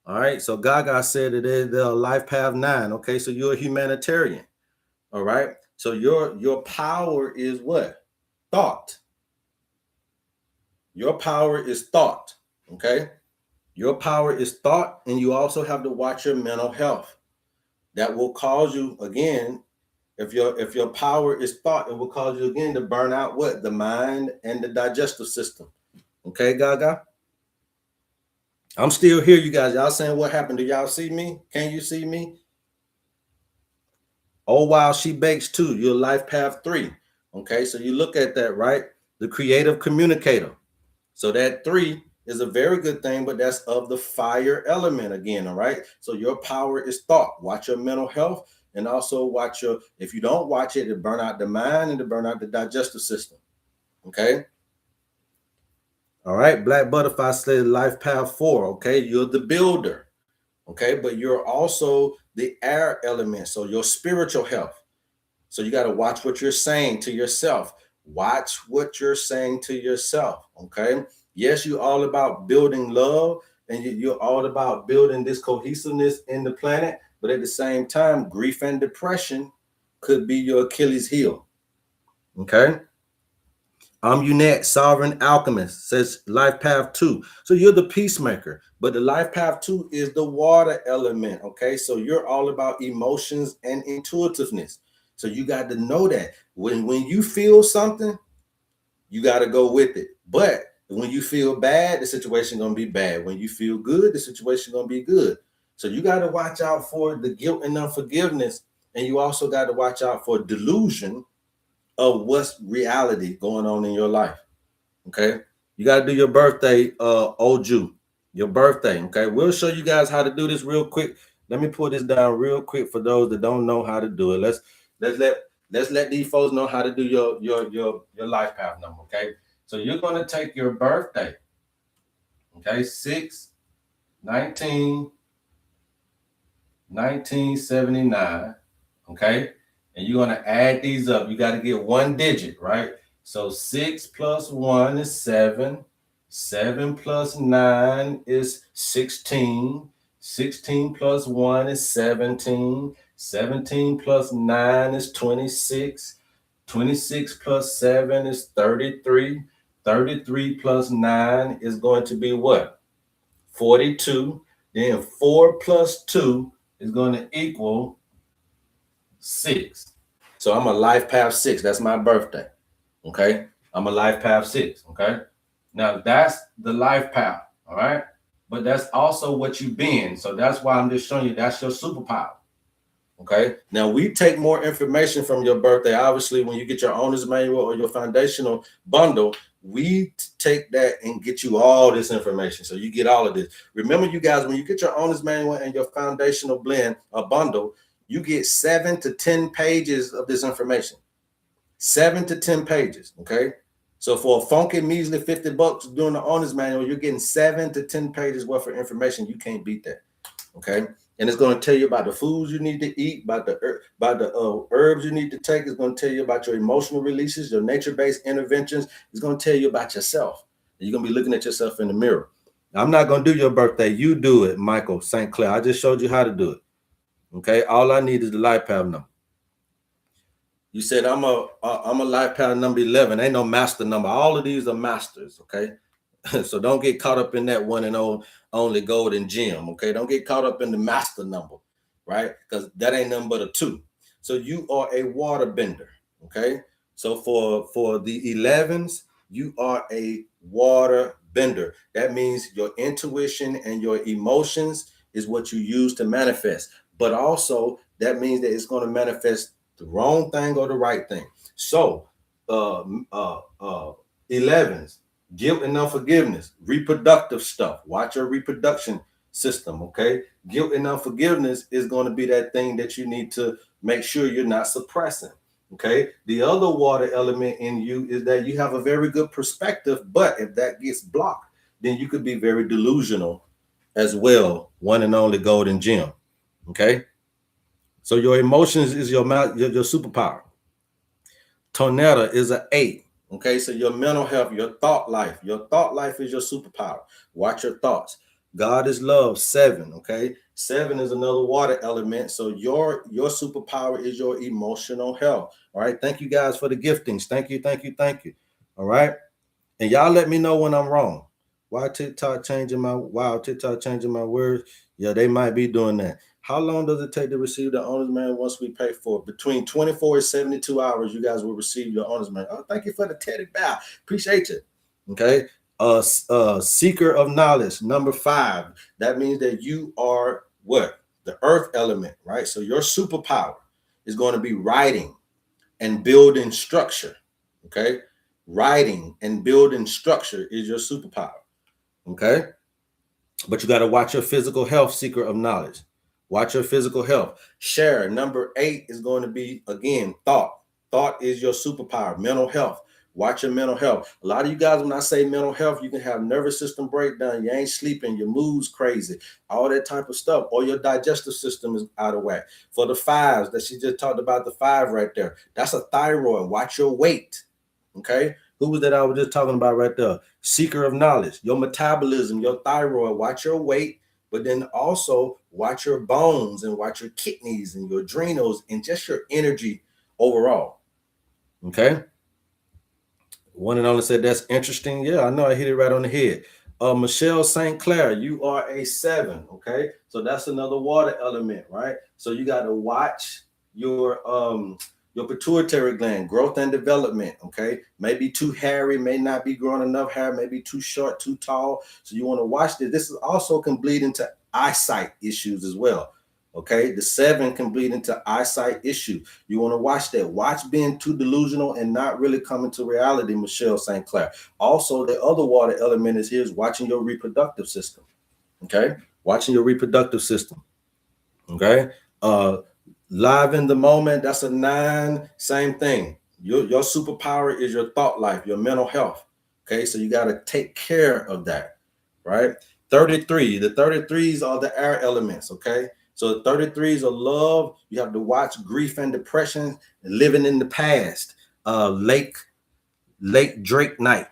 All right, so Gaga said it is the life path 9. Okay, so you're a humanitarian. All right, so your power is what? Thought. Your power is thought. Okay, your power is thought, and you also have to watch your mental health. That will cause you again. If your power is thought, it will cause you again to burn out what? The mind and the digestive system. Okay, Gaga? I'm still here, you guys. Y'all saying what happened? Do y'all see me? Can you see me? Oh, wow, she bakes too. Your life path 3. Okay, so you look at that, right? The creative communicator. So that 3 is a very good thing, but that's of the fire element again, all right? So your power is thought. Watch your mental health, and also watch if you don't watch it, it burn out the mind and it burn out the digestive system. Okay. All right. Black Butterfly said life path 4. Okay. You're the builder. Okay. But you're also the air element. So your spiritual health. So you got to watch what you're saying to yourself. Watch what you're saying to yourself. Okay. Yes, you're all about building love, and you're all about building this cohesiveness in the planet. But at the same time, grief and depression could be your Achilles heel. Okay. Unette, Sovereign Alchemist, says life path 2. So you're the peacemaker, but the life path 2 is the water element. Okay. So you're all about emotions and intuitiveness. So you got to know that when you feel something, you got to go with it. But when you feel bad, the situation gonna be bad. When you feel good, the situation gonna be good. So you got to watch out for the guilt and unforgiveness, and you also got to watch out for delusion of what's reality going on in your life. Okay, you got to do your birthday, Oju, your birthday. Okay, we'll show you guys how to do this real quick. Let me pull this down real quick for those that don't know how to do it. Let's let these folks know how to do your life path number. Okay, so you're going to take your birthday. Okay, 6/19/1979. Okay, and you're going to add these up. You got to get one digit, right? So 6 plus 1 is 7. 7 plus 9 is 16. 16 plus 1 is 17. 17 plus 9 is 26. 26 plus 7 is 33. 33 plus 9 is going to be what? 42. Then 4 plus 2 is going to equal 6. So I'm a life path 6. That's my birthday. Okay. I'm a life path 6. Okay. Now that's the life path. All right. But that's also what you've been. So that's why I'm just showing you that's your superpower. Okay. Now we take more information from your birthday. Obviously, when you get your owner's manual or your foundational bundle, we take that and get you all this information. So you get all of this. Remember, you guys, when you get your owner's manual and your foundational blend, a bundle, you get 7 to 10 pages of this information. 7 to 10 pages. Okay. So for a funky measly $50 doing the owner's manual, you're getting 7 to 10 pages worth of information. You can't beat that. Okay. And it's going to tell you about the foods you need to eat, about the herbs you need to take. It's going to tell you about your emotional releases, your nature-based interventions. It's going to tell you about yourself. You're going to be looking at yourself in the mirror. I'm not going to do your birthday. You do it, Michael St. Clair. I just showed you how to do it. Okay. All I need is the life path number. You said I'm a life path number 11. Ain't no master number. All of these are masters. Okay. So don't get caught up in that one and only golden gem. Okay. Don't get caught up in the master number, right? Because that ain't nothing but a 2. So you are a water bender. Okay. So for the 11s, you are a water bender. That means your intuition and your emotions is what you use to manifest. But also that means that it's going to manifest the wrong thing or the right thing. So 11s, guilt and unforgiveness, reproductive stuff. Watch your reproduction system, okay? Guilt and unforgiveness is going to be that thing that you need to make sure you're not suppressing, okay? The other water element in you is that you have a very good perspective, but if that gets blocked, then you could be very delusional as well, one and only golden gem, okay? So your emotions is your superpower. Tornado is an 8. Okay, so your mental health, your thought life is your superpower. Watch your thoughts. God is love, 7. Okay, 7 is another water element. So your superpower is your emotional health. All right, thank you guys for the giftings. Thank you. All right, and y'all let me know when I'm wrong. Why TikTok changing my words? Yeah, they might be doing that. How long does it take to receive the owner's manual once we pay for it? Between 24 and 72 hours, you guys will receive your owner's manual. Oh, thank you for the teddy bear. Appreciate you. Okay. Seeker of knowledge, number 5. That means that you are what? The earth element, right? So your superpower is going to be writing and building structure. Okay. Writing and building structure is your superpower. Okay. But you got to watch your physical health, seeker of knowledge. Watch your physical health. Share, number 8 is going to be, again, thought. Thought is your superpower. Mental health. Watch your mental health. A lot of you guys, when I say mental health, you can have nervous system breakdown. You ain't sleeping. Your mood's crazy. All that type of stuff. Or your digestive system is out of whack. For the 5s that she just talked about, the 5 right there. That's a thyroid. Watch your weight. Okay. Who was that I was just talking about right there? Seeker of knowledge. Your metabolism, your thyroid. Watch your weight. But then also watch your bones and watch your kidneys and your adrenals and just your energy overall. Okay. One and only said that's interesting. Yeah, I know I hit it right on the head. Michelle St. Clair, you are a 7. Okay. So that's another water element, right? So you got to watch your pituitary gland, growth and development, okay? Maybe too hairy, may not be growing enough hair, maybe too short, too tall. So you want to watch this. This also can bleed into eyesight issues as well, okay? The 7 can bleed into eyesight issues. You want to watch that. Watch being too delusional and not really coming to reality, Michelle St. Clair. Also, the other water element is here is watching your reproductive system, okay? Watching your reproductive system, okay? Live in the moment, that's a 9. Same thing. Your superpower is your thought life, your mental health. Okay, so you got to take care of that, right? 33. The 33s are the air elements. Okay, so the 33s are love. You have to watch grief and depression, living in the past. Lake Drake night.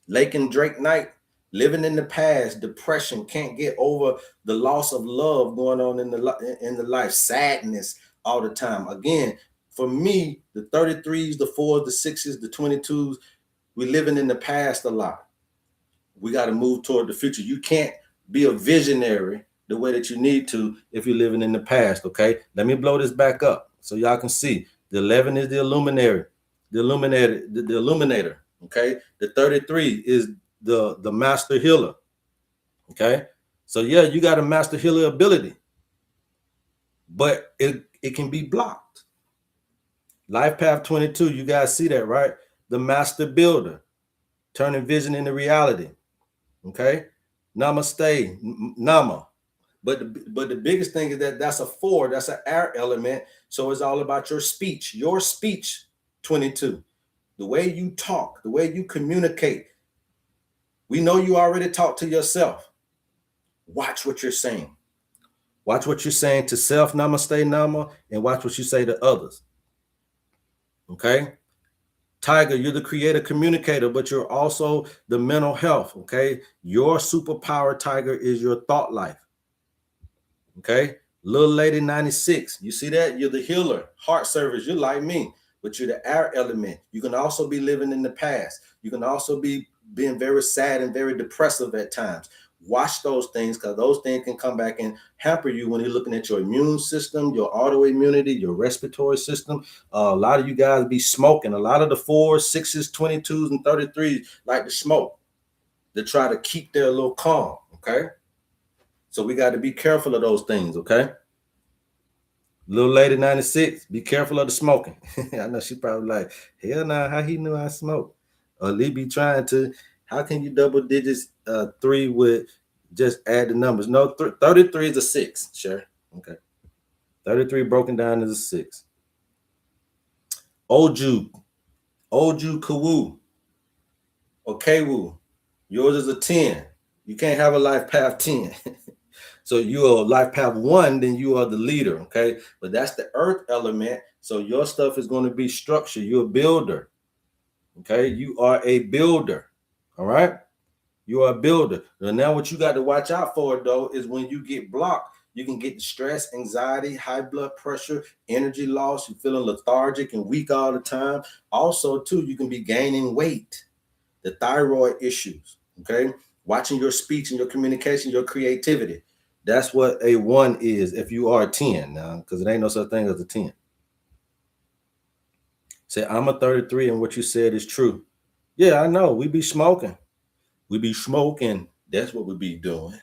Lake and Drake night. Living in the past, depression, can't get over the loss of love going on in the life, sadness all the time. Again, for me, the 33s, the 4s, the 6s, the 22s, we're living in the past a lot. We got to move toward the future. You can't be a visionary the way that you need to if you're living in the past, okay? Let me blow this back up so y'all can see. The 11 is the illuminator, okay? The 33 is the master healer. Okay. So yeah, you got a master healer ability. But it can be blocked. Life path 22, you guys see that, right? The master builder, turning vision into reality. Okay, namaste, nama. But the biggest thing is that that's a 4, that's an air element. So it's all about your speech. Your speech, 22. The way you talk, the way you communicate. We know you already talk to yourself. Watch what you're saying. Watch what you're saying to self, namaste, nama, and watch what you say to others. Okay? Tiger, you're the creator communicator, but you're also the mental health. Okay? Your superpower, Tiger, is your thought life. Okay? Little lady 96, you see that? You're the healer, heart service. You're like me, but you're the air element. You can also be living in the past. You can also be being very sad and very depressive at times. Watch those things, because those things can come back and hamper you when you're looking at your immune system, your autoimmunity, your respiratory system. A lot of you guys be smoking. A lot of the 4s, 6s, 22s, and 33s like to smoke. They try to keep their little calm, okay? So we got to be careful of those things, okay? Little lady 96, be careful of the smoking. I know she probably like, hell nah, how he knew I smoke? Or Lee be trying to, how can you double digits 3 with just add the numbers? No, 33 is a 6, sure. Okay. 33 broken down is a 6. Oju Kawu, or Kawu, yours is a 10. You can't have a life path 10. So you are life path 1, then you are the leader, okay? But that's the earth element. So your stuff is going to be structure. You're a builder, okay? You are a builder, all right? You are a builder. And now what you got to watch out for, though, is when you get blocked, you can get stress, anxiety, high blood pressure, energy loss. You're feeling lethargic and weak all the time. Also, too, you can be gaining weight, the thyroid issues, okay? Watching your speech and your communication, your creativity. That's what a 1 is if you are a 10 now, because it ain't no such thing as a 10. Say, I'm a 33 and what you said is true. Yeah, I know. We be smoking. We be smoking. That's what we be doing.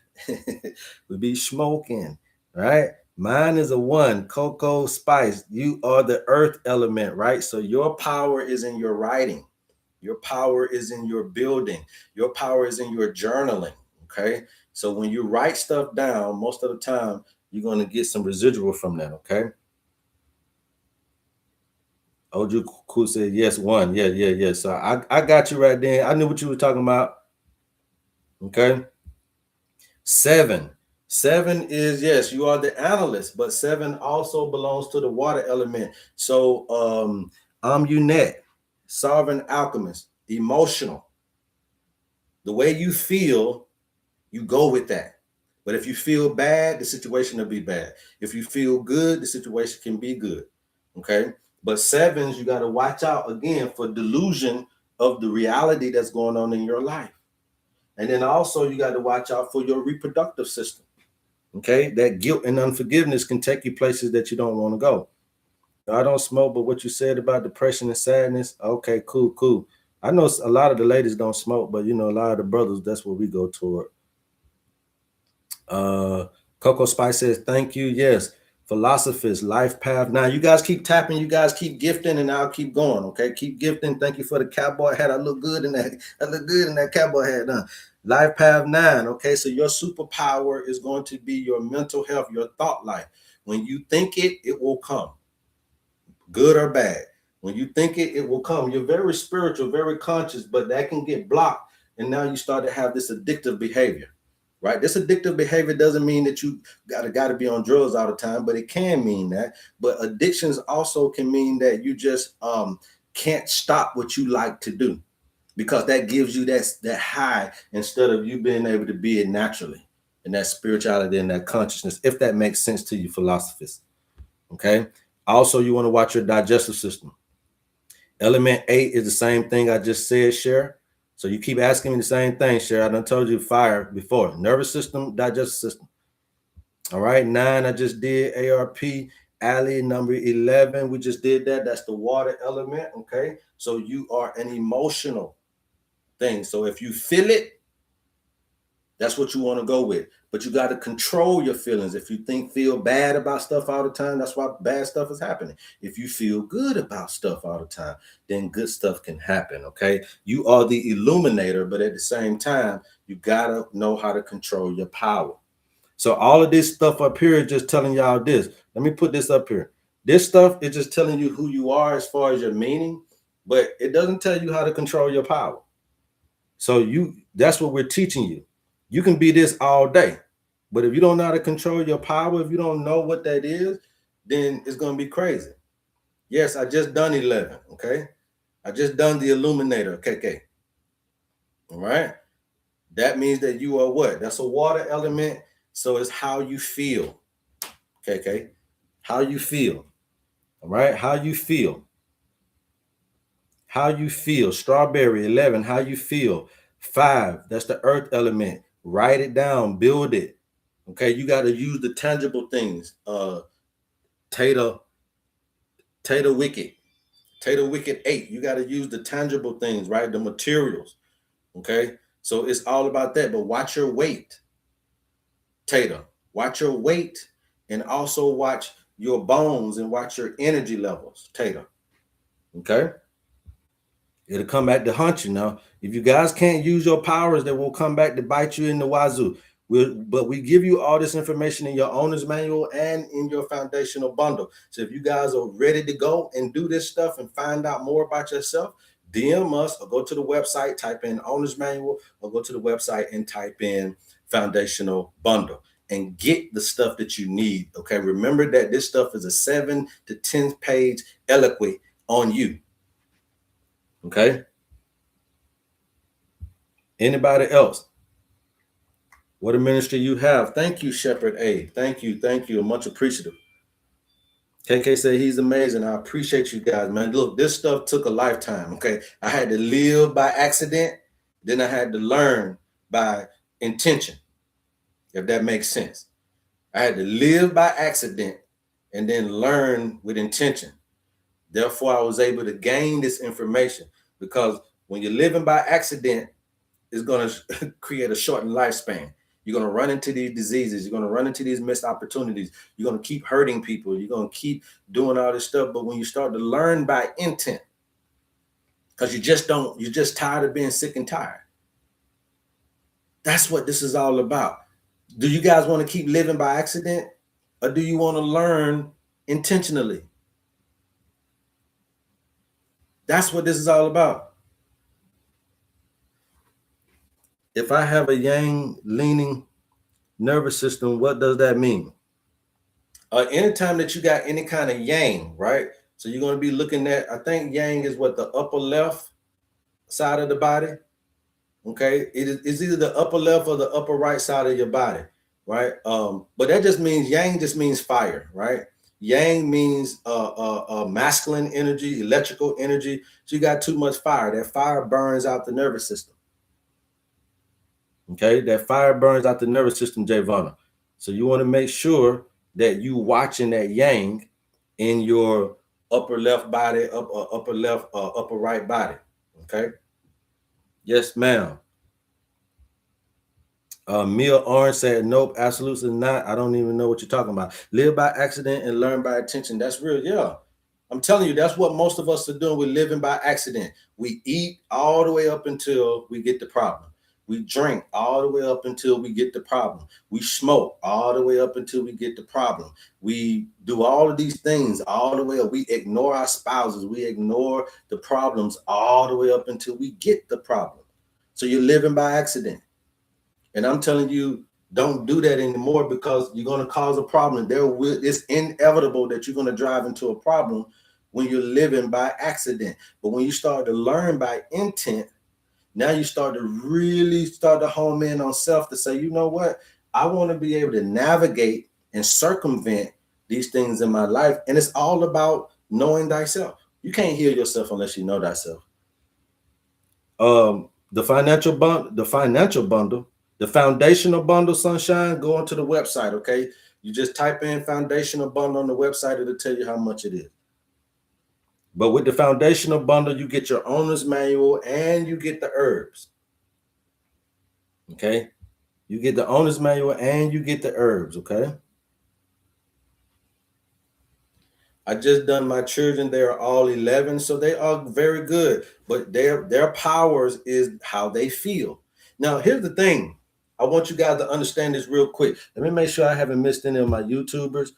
We be smoking, right? Mine is a 1, cocoa spice. You are the earth element, right? So your power is in your writing. Your power is in your building. Your power is in your journaling, okay? So when you write stuff down, most of the time, you're going to get some residual from that, okay? Oju Ku said, yes, 1. Yeah. So I got you right there. I knew what you were talking about, okay? 7. 7 is, yes, you are the analyst, but 7 also belongs to the water element. So I'm Unette, sovereign alchemist, emotional. The way you feel, you go with that. But if you feel bad, the situation will be bad. If you feel good, the situation can be good. Okay. But 7s, you got to watch out again for delusion of the reality that's going on in your life. And then also you got to watch out for your reproductive system. Okay. That guilt and unforgiveness can take you places that you don't want to go. I don't smoke, but what you said about depression and sadness, okay, cool. I know a lot of the ladies don't smoke, but a lot of the brothers, that's what we go toward. Coco Spice says, thank you. Yes. Philosophist, life path. Now you guys keep tapping, you guys keep gifting, and I'll keep going. Okay. Keep gifting. Thank you for the cowboy hat. I look good in that. I look good in that cowboy hat. Life path 9. Okay. So your superpower is going to be your mental health, your thought life. When you think it, it will come. Good or bad. When you think it, it will come. You're very spiritual, very conscious, but that can get blocked. And now you start to have this addictive behavior. Right? This addictive behavior doesn't mean that you gotta be on drugs all the time, but it can mean that. But addictions also can mean that you just can't stop what you like to do, because that gives you that high instead of you being able to be it naturally, and that spirituality and that consciousness, if that makes sense to you, philosophers. Okay. Also, you want to watch your digestive system. Element 8 is the same thing I just said, Cher. So you keep asking me the same thing, Cher. I done told you fire before. Nervous system, digestive system. All right, 9, I just did. ARP, alley, number 11, we just did that. That's the water element, okay? So you are an emotional thing. So if you feel it, That's what you want to go with. But you got to control your feelings. If you feel bad about stuff all the time, that's why bad stuff is happening. If you feel good about stuff all the time, then good stuff can happen. Okay. You are the illuminator, but at the same time, you got to know how to control your power. So all of this stuff up here is just telling y'all this. Let me put this up here. This stuff is just telling you who you are as far as your meaning, but it doesn't tell you how to control your power. So that's what we're teaching you. You can be this all day, but if you don't know how to control your power, if you don't know what that is, then it's going to be crazy. Yes, I just done 11, okay? I just done the Illuminator, KK. All right? That means that you are what? That's a water element, so it's how you feel, KK. How you feel, all right? How you feel. How you feel. Strawberry, 11, how you feel. 5, that's the earth element. Write it down, build it. Okay, you got to use the tangible things. Tater Wicket 8. You got to use the tangible things, right? The materials. Okay, so it's all about that. But watch your weight, Tater. Watch your weight, and also watch your bones and watch your energy levels, Tater. Okay. It'll come back to hunt you. Now, if you guys can't use your powers, that will come back to bite you in the wazoo. But we give you all this information in your owner's manual and in your foundational bundle. So if you guys are ready to go and do this stuff and find out more about yourself, DM us or go to the website, type in owner's manual, or go to the website and type in foundational bundle and get the stuff that you need. Okay. Remember that this stuff is a 7 to 10 page eloquy on you. Okay. Anybody else? What a ministry you have. Thank you, Shepherd A. Thank you. Thank you. I'm much appreciative. KK said he's amazing. I appreciate you guys, man. Look, this stuff took a lifetime. Okay. I had to live by accident. Then I had to learn by intention, if that makes sense. I had to live by accident and then learn with intention. Therefore, I was able to gain this information, because when you're living by accident, it's going to create a shortened lifespan. You're going to run into these diseases. You're going to run into these missed opportunities. You're going to keep hurting people. You're going to keep doing all this stuff. But when you start to learn by intent, because you're just tired of being sick and tired. That's what this is all about. Do you guys want to keep living by accident, or do you want to learn intentionally? That's what this is all about. If I have a yang leaning nervous system, what does that mean? Anytime that you got any kind of yang, right? So you're going to be looking at, I think yang is what, the upper left side of the body. Okay. It's either the upper left or the upper right side of your body, right? But that just means yang just means fire, right? Yang means masculine energy, electrical energy. So you got too much fire. That fire burns out the nervous system. Okay, that fire burns out the nervous system, Javonna. So you want to make sure that you watching that yang in your upper left body, upper left, upper right body. Okay. Yes, ma'am. Mia Orange said, nope, absolutely not. I don't even know what you're talking about. Live by accident and learn by attention. That's real. Yeah. I'm telling you, that's what most of us are doing. We're living by accident. We eat all the way up until we get the problem. We drink all the way up until we get the problem. We smoke all the way up until we get the problem. We do all of these things all the way up. We ignore our spouses. We ignore the problems all the way up until we get the problem. So you're living by accident. And I'm telling you, don't do that anymore, because you're going to cause a problem. It's inevitable that you're going to drive into a problem when you're living by accident. But when you start to learn by intent, now you start to really start to home in on self to say, you know what? I want to be able to navigate and circumvent these things in my life. And it's all about knowing thyself. You can't heal yourself unless you know thyself. The financial bundle, the foundational bundle, Sunshine, go onto the website, okay? You just type in foundational bundle on the website. It'll tell you how much it is. But with the foundational bundle, you get your owner's manual and you get the herbs. Okay. You get the owner's manual and you get the herbs, okay? I just done my children. They are all 11, so they are very good. But their powers is how they feel. Now, here's the thing. I want you guys to understand this real quick. Let me make sure I haven't missed any of my YouTubers.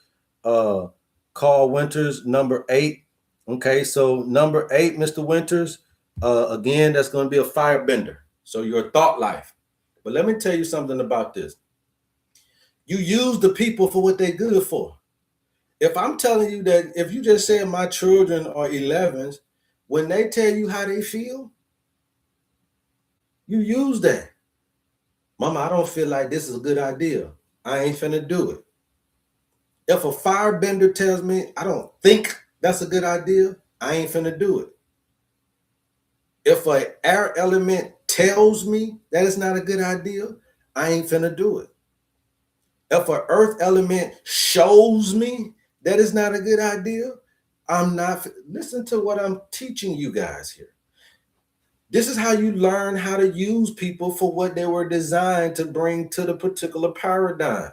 Uh, Carl Winters, number 8. Okay, so number 8, Mr. Winters. Again, that's going to be a firebender. So your thought life. But let me tell you something about this. You use the people for what they're good for. If I'm telling you that if you just said my children are 11s, when they tell you how they feel, you use that. Mama, I don't feel like this is a good idea. I ain't finna do it. If a firebender tells me I don't think that's a good idea, I ain't finna do it. If an air element tells me that it's not a good idea, I ain't finna do it. If an earth element shows me that it's not a good idea, I'm not. Listen to what I'm teaching you guys here. This is how you learn how to use people for what they were designed to bring to the particular paradigm.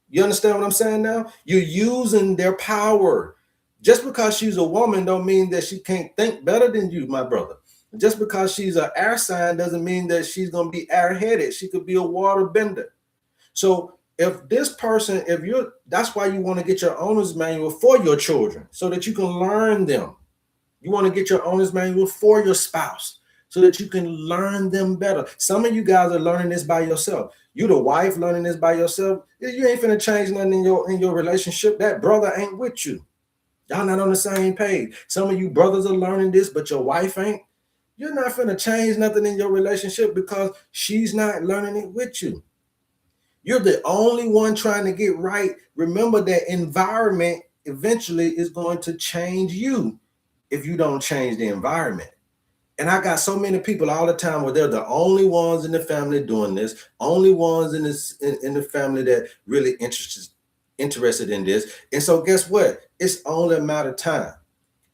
You understand what I'm saying now? You're using their power. Just because she's a woman don't mean that she can't think better than you, my brother. Just because she's an air sign doesn't mean that she's going to be airheaded. She could be a water bender. So if this person, if you're, that's why you want to get your owner's manual for your children so that you can learn them. You want to get your owner's manual for your spouse so that you can learn them better. Some of you guys are learning this by yourself. You the wife learning this by yourself. You ain't finna change nothing in your relationship. That brother ain't with you. Y'all not on the same page. Some of you brothers are learning this, but your wife ain't. You're not finna change nothing in your relationship because she's not learning it with you. You're the only one trying to get right. Remember that environment eventually is going to change you if you don't change the environment. And I got so many people all the time where they're the only ones in the family doing this, only ones in this in the family that really interested in this. And so guess what? It's only a matter of time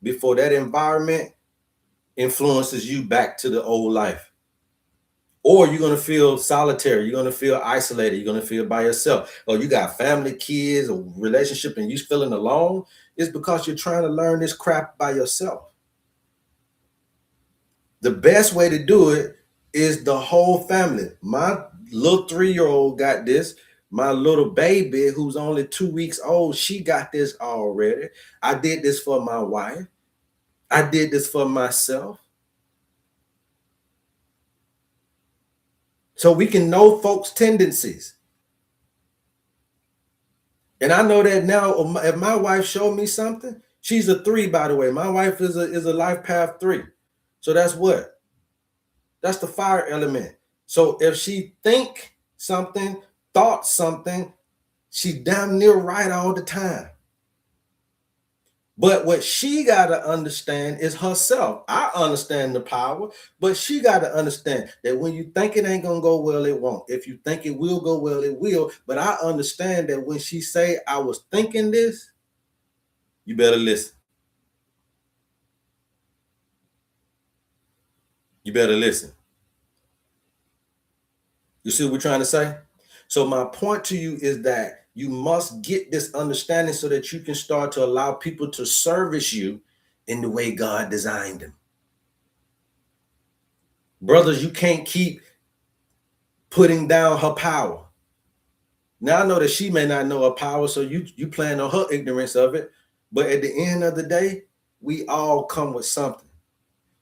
before that environment influences you back to the old life. Or you're gonna feel solitary, you're gonna feel isolated, you're gonna feel by yourself. Or you got family, kids, a relationship, and you feeling alone. It's because you're trying to learn this crap by yourself. The best way to do it is the whole family. My little 3-year-old got this. My little baby, who's only 2 weeks old, she got this already. I did this for my wife. I did this for myself. So we can know folks' tendencies. And I know that now, if my wife showed me something, she's a 3, by the way. My wife is a life path 3. So that's what? That's the fire element. So if she thought something, she's damn near right all the time. But what she got to understand is herself. I understand the power, but she got to understand that when you think it ain't going to go well, it won't. If you think it will go well, it will. But I understand that when she say, I was thinking this, you better listen. You better listen. You see what we're trying to say? So my point to you is that you must get this understanding so that you can start to allow people to service you in the way God designed them. Brothers, you can't keep putting down her power. Now I know that she may not know her power, so you playing on her ignorance of it. But at the end of the day, we all come with something.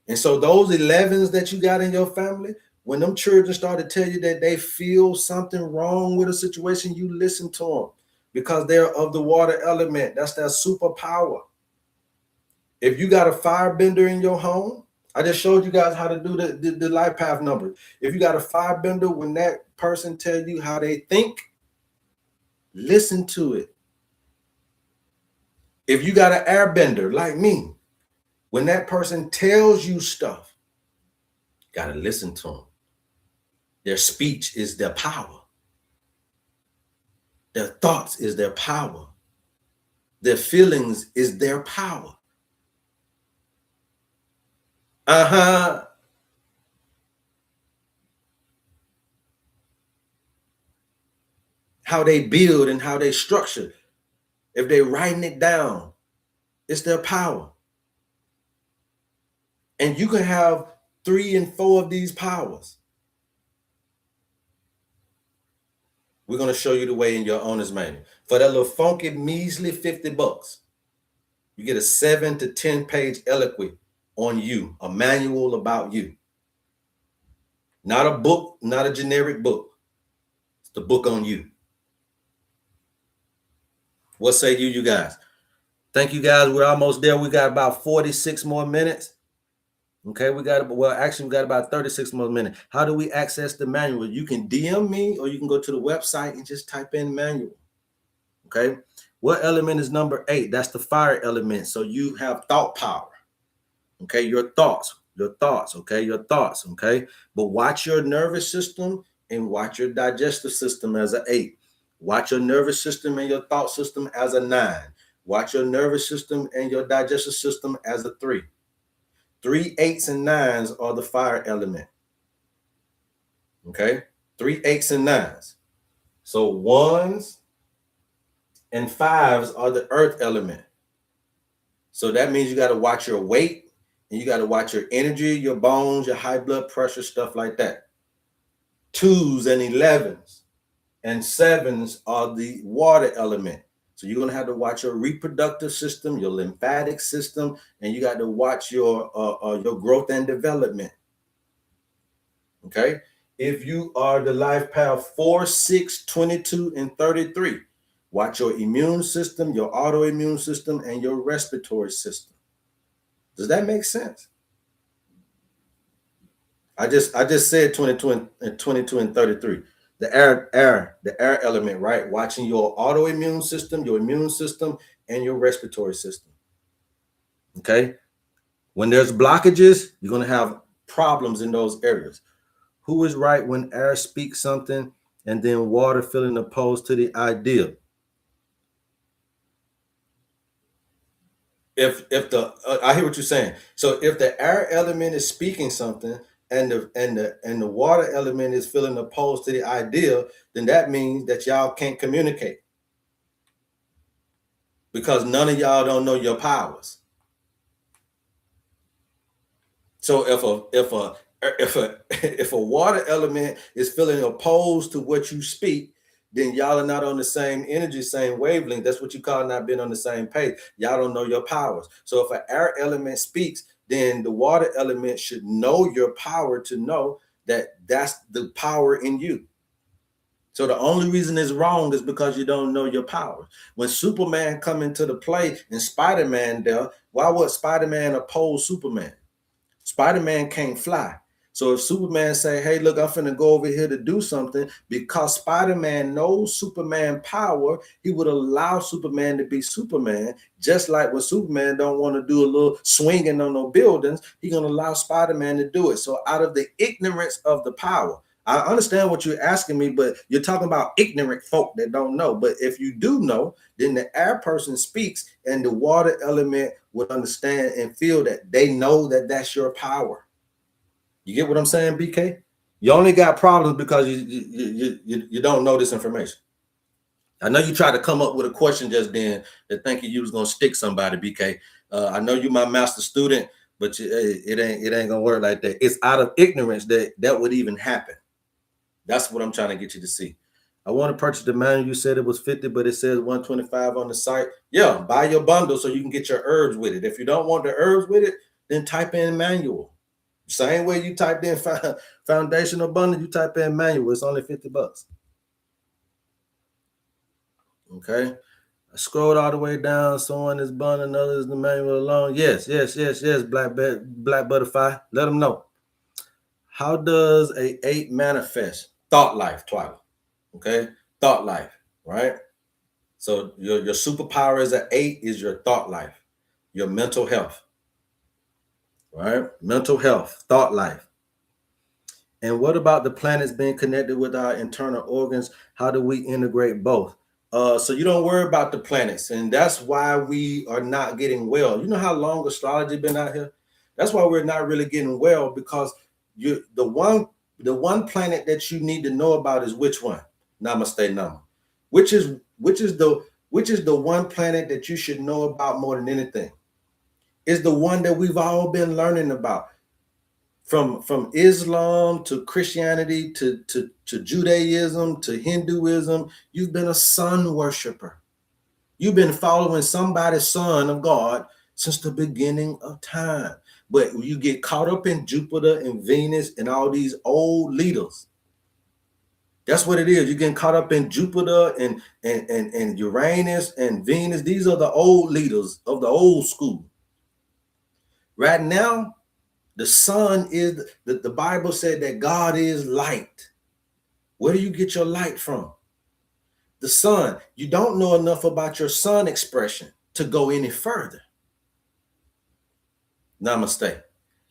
And so those 11s that you got in your family, when them children start to tell you that they feel something wrong with a situation, you listen to them because they're of the water element. That's their superpower. If you got a firebender in your home, I just showed you guys how to do the life path number. If you got a firebender, when that person tells you how they think, listen to it. If you got an airbender like me, when that person tells you stuff, you got to listen to them. Their speech is their power. Their thoughts is their power. Their feelings is their power. Uh-huh. how they build and how they structure. If they're writing it down, it's their power. And you can have 3 and 4 of these powers. We're going to show you the way in your owner's manual. For that little funky, measly $50, you get a 7 to 10 page eloquy on you, a manual about you. Not a book, not a generic book. It's the book on you. What say you guys? Thank you guys. We're almost there. We got about 46 more minutes. Okay, we got about 36 more minutes. How do we access the manual? You can DM me or you can go to the website and just type in manual. Okay, what element is number 8? That's the fire element. So you have thought power. Okay, your thoughts, okay, your thoughts, okay? But watch your nervous system and watch your digestive system as an 8. Watch your nervous system and your thought system as a 9. Watch your nervous system and your digestive system as a 3. 3 8s and 9s are the fire element. Okay, 3 8s and 9s. So 1s and 5s are the earth element. So that means you got to watch your weight and you got to watch your energy, your bones, your high blood pressure, stuff like that. 2s and 11s and 7s are the water element. So you're going to have to watch your reproductive system, your lymphatic system, and you got to watch your growth and development. Okay? If you are the life path 4, 6, 22, and 33, watch your immune system, your autoimmune system, and your respiratory system. Does that make sense? I just said 22 and 33. The air element, right? Watching your autoimmune system, your immune system, and your respiratory system. Okay? When there's blockages, you're going to have problems in those areas. Who is right when air speaks something and then water feeling opposed to the idea? If the I hear what you're saying. So if the air element is speaking something and the water element is feeling opposed to the idea, then that means that y'all can't communicate because none of y'all don't know your powers. So if a water element is feeling opposed to what you speak, then y'all are not on the same energy, same wavelength. That's what you call not being on the same page. Y'all don't know your powers. So if an air element speaks, then the water element should know your power to know that that's the power in you. So the only reason it's wrong is because you don't know your power. When Superman come into the play and Spider-Man there, why would Spider-Man oppose Superman? Spider-Man can't fly. So if Superman say, hey, look, I'm finna go over here to do something, because Spider-Man knows Superman power, he would allow Superman to be Superman. Just like when Superman don't want to do a little swinging on no buildings, he's going to allow Spider-Man to do it. So out of the ignorance of the power, I understand what you're asking me, but you're talking about ignorant folk that don't know. But if you do know, then the air person speaks and the water element would understand and feel that they know that that's your power. You get what I'm saying, BK? You only got problems because you don't know this information. I know you tried to come up with a question just then that thinking you was gonna stick somebody, BK. I know you my master student, but it ain't gonna work like that. It's out of ignorance that would even happen. That's what I'm trying to get you to see. I want to purchase the manual. You said it was 50, but it says 125 on the site. Yeah, buy your bundle so you can get your herbs with it. If you don't want the herbs with it, then type in manual. Same way you typed in foundational bundle, you type in manual. It's only $50. Okay. I scrolled all the way down. Someone is bundle, another is the manual alone. Yes. Black butterfly. Let them know. How does a 8 manifest? Thought life, Twilight. Okay, thought life, right? So your superpower as an 8 is your thought life, your mental health, right? Mental health, thought life. And what about the planets being connected with our internal organs? How do we integrate both? So you don't worry about the planets, and that's why we are not getting well. You know how long astrology been out here? That's why we're not really getting well, because the one planet that you need to know about is which one? Namaste Nama. which is the one planet that you should know about more than anything. Is the one that we've all been learning about. From Islam to Christianity to Judaism to Hinduism, you've been a sun worshiper. You've been following somebody's son of God since the beginning of time. But you get caught up in Jupiter and Venus and all these old leaders. That's what it is. You're getting caught up in Jupiter and Uranus and Venus. These are the old leaders of the old school. Right now, the sun is, the Bible said that God is light. Where do you get your light from? The sun. You don't know enough about your sun expression to go any further. Namaste.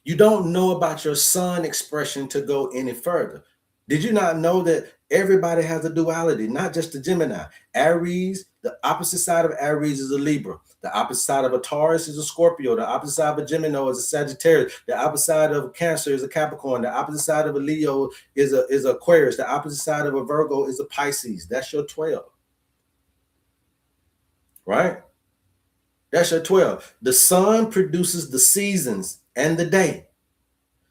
You don't know about your sun expression to go any further. Did you not know that everybody has a duality, not just the Gemini? Aries, the opposite side of Aries is a Libra. The opposite side of a Taurus is a Scorpio. The opposite side of a Gemini is a Sagittarius. The opposite side of a Cancer is a Capricorn. The opposite side of a Leo is a Aquarius. The opposite side of a Virgo is a Pisces. That's your 12. Right? That's your 12. The sun produces the seasons and the day.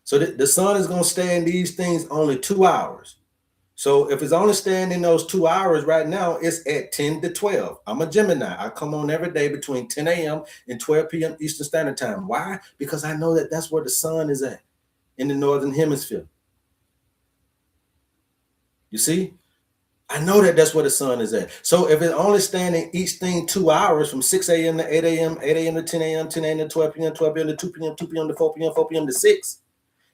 So the sun is going to stay in these things only 2 hours. So if it's only staying in those 2 hours right now, it's at 10 to 12. I'm a Gemini. I come on every day between 10 a.m. and 12 p.m. Eastern Standard Time. Why? Because I know that that's where the sun is at in the Northern Hemisphere. You see? I know that that's where the sun is at. So if it's only standing each thing 2 hours from 6 a.m. to 8 a.m., 8 a.m. to 10 a.m., 10 a.m. to 12 p.m., 12 p.m. to 2 p.m., 2 p.m. to 4 p.m., 4 p.m. to 6,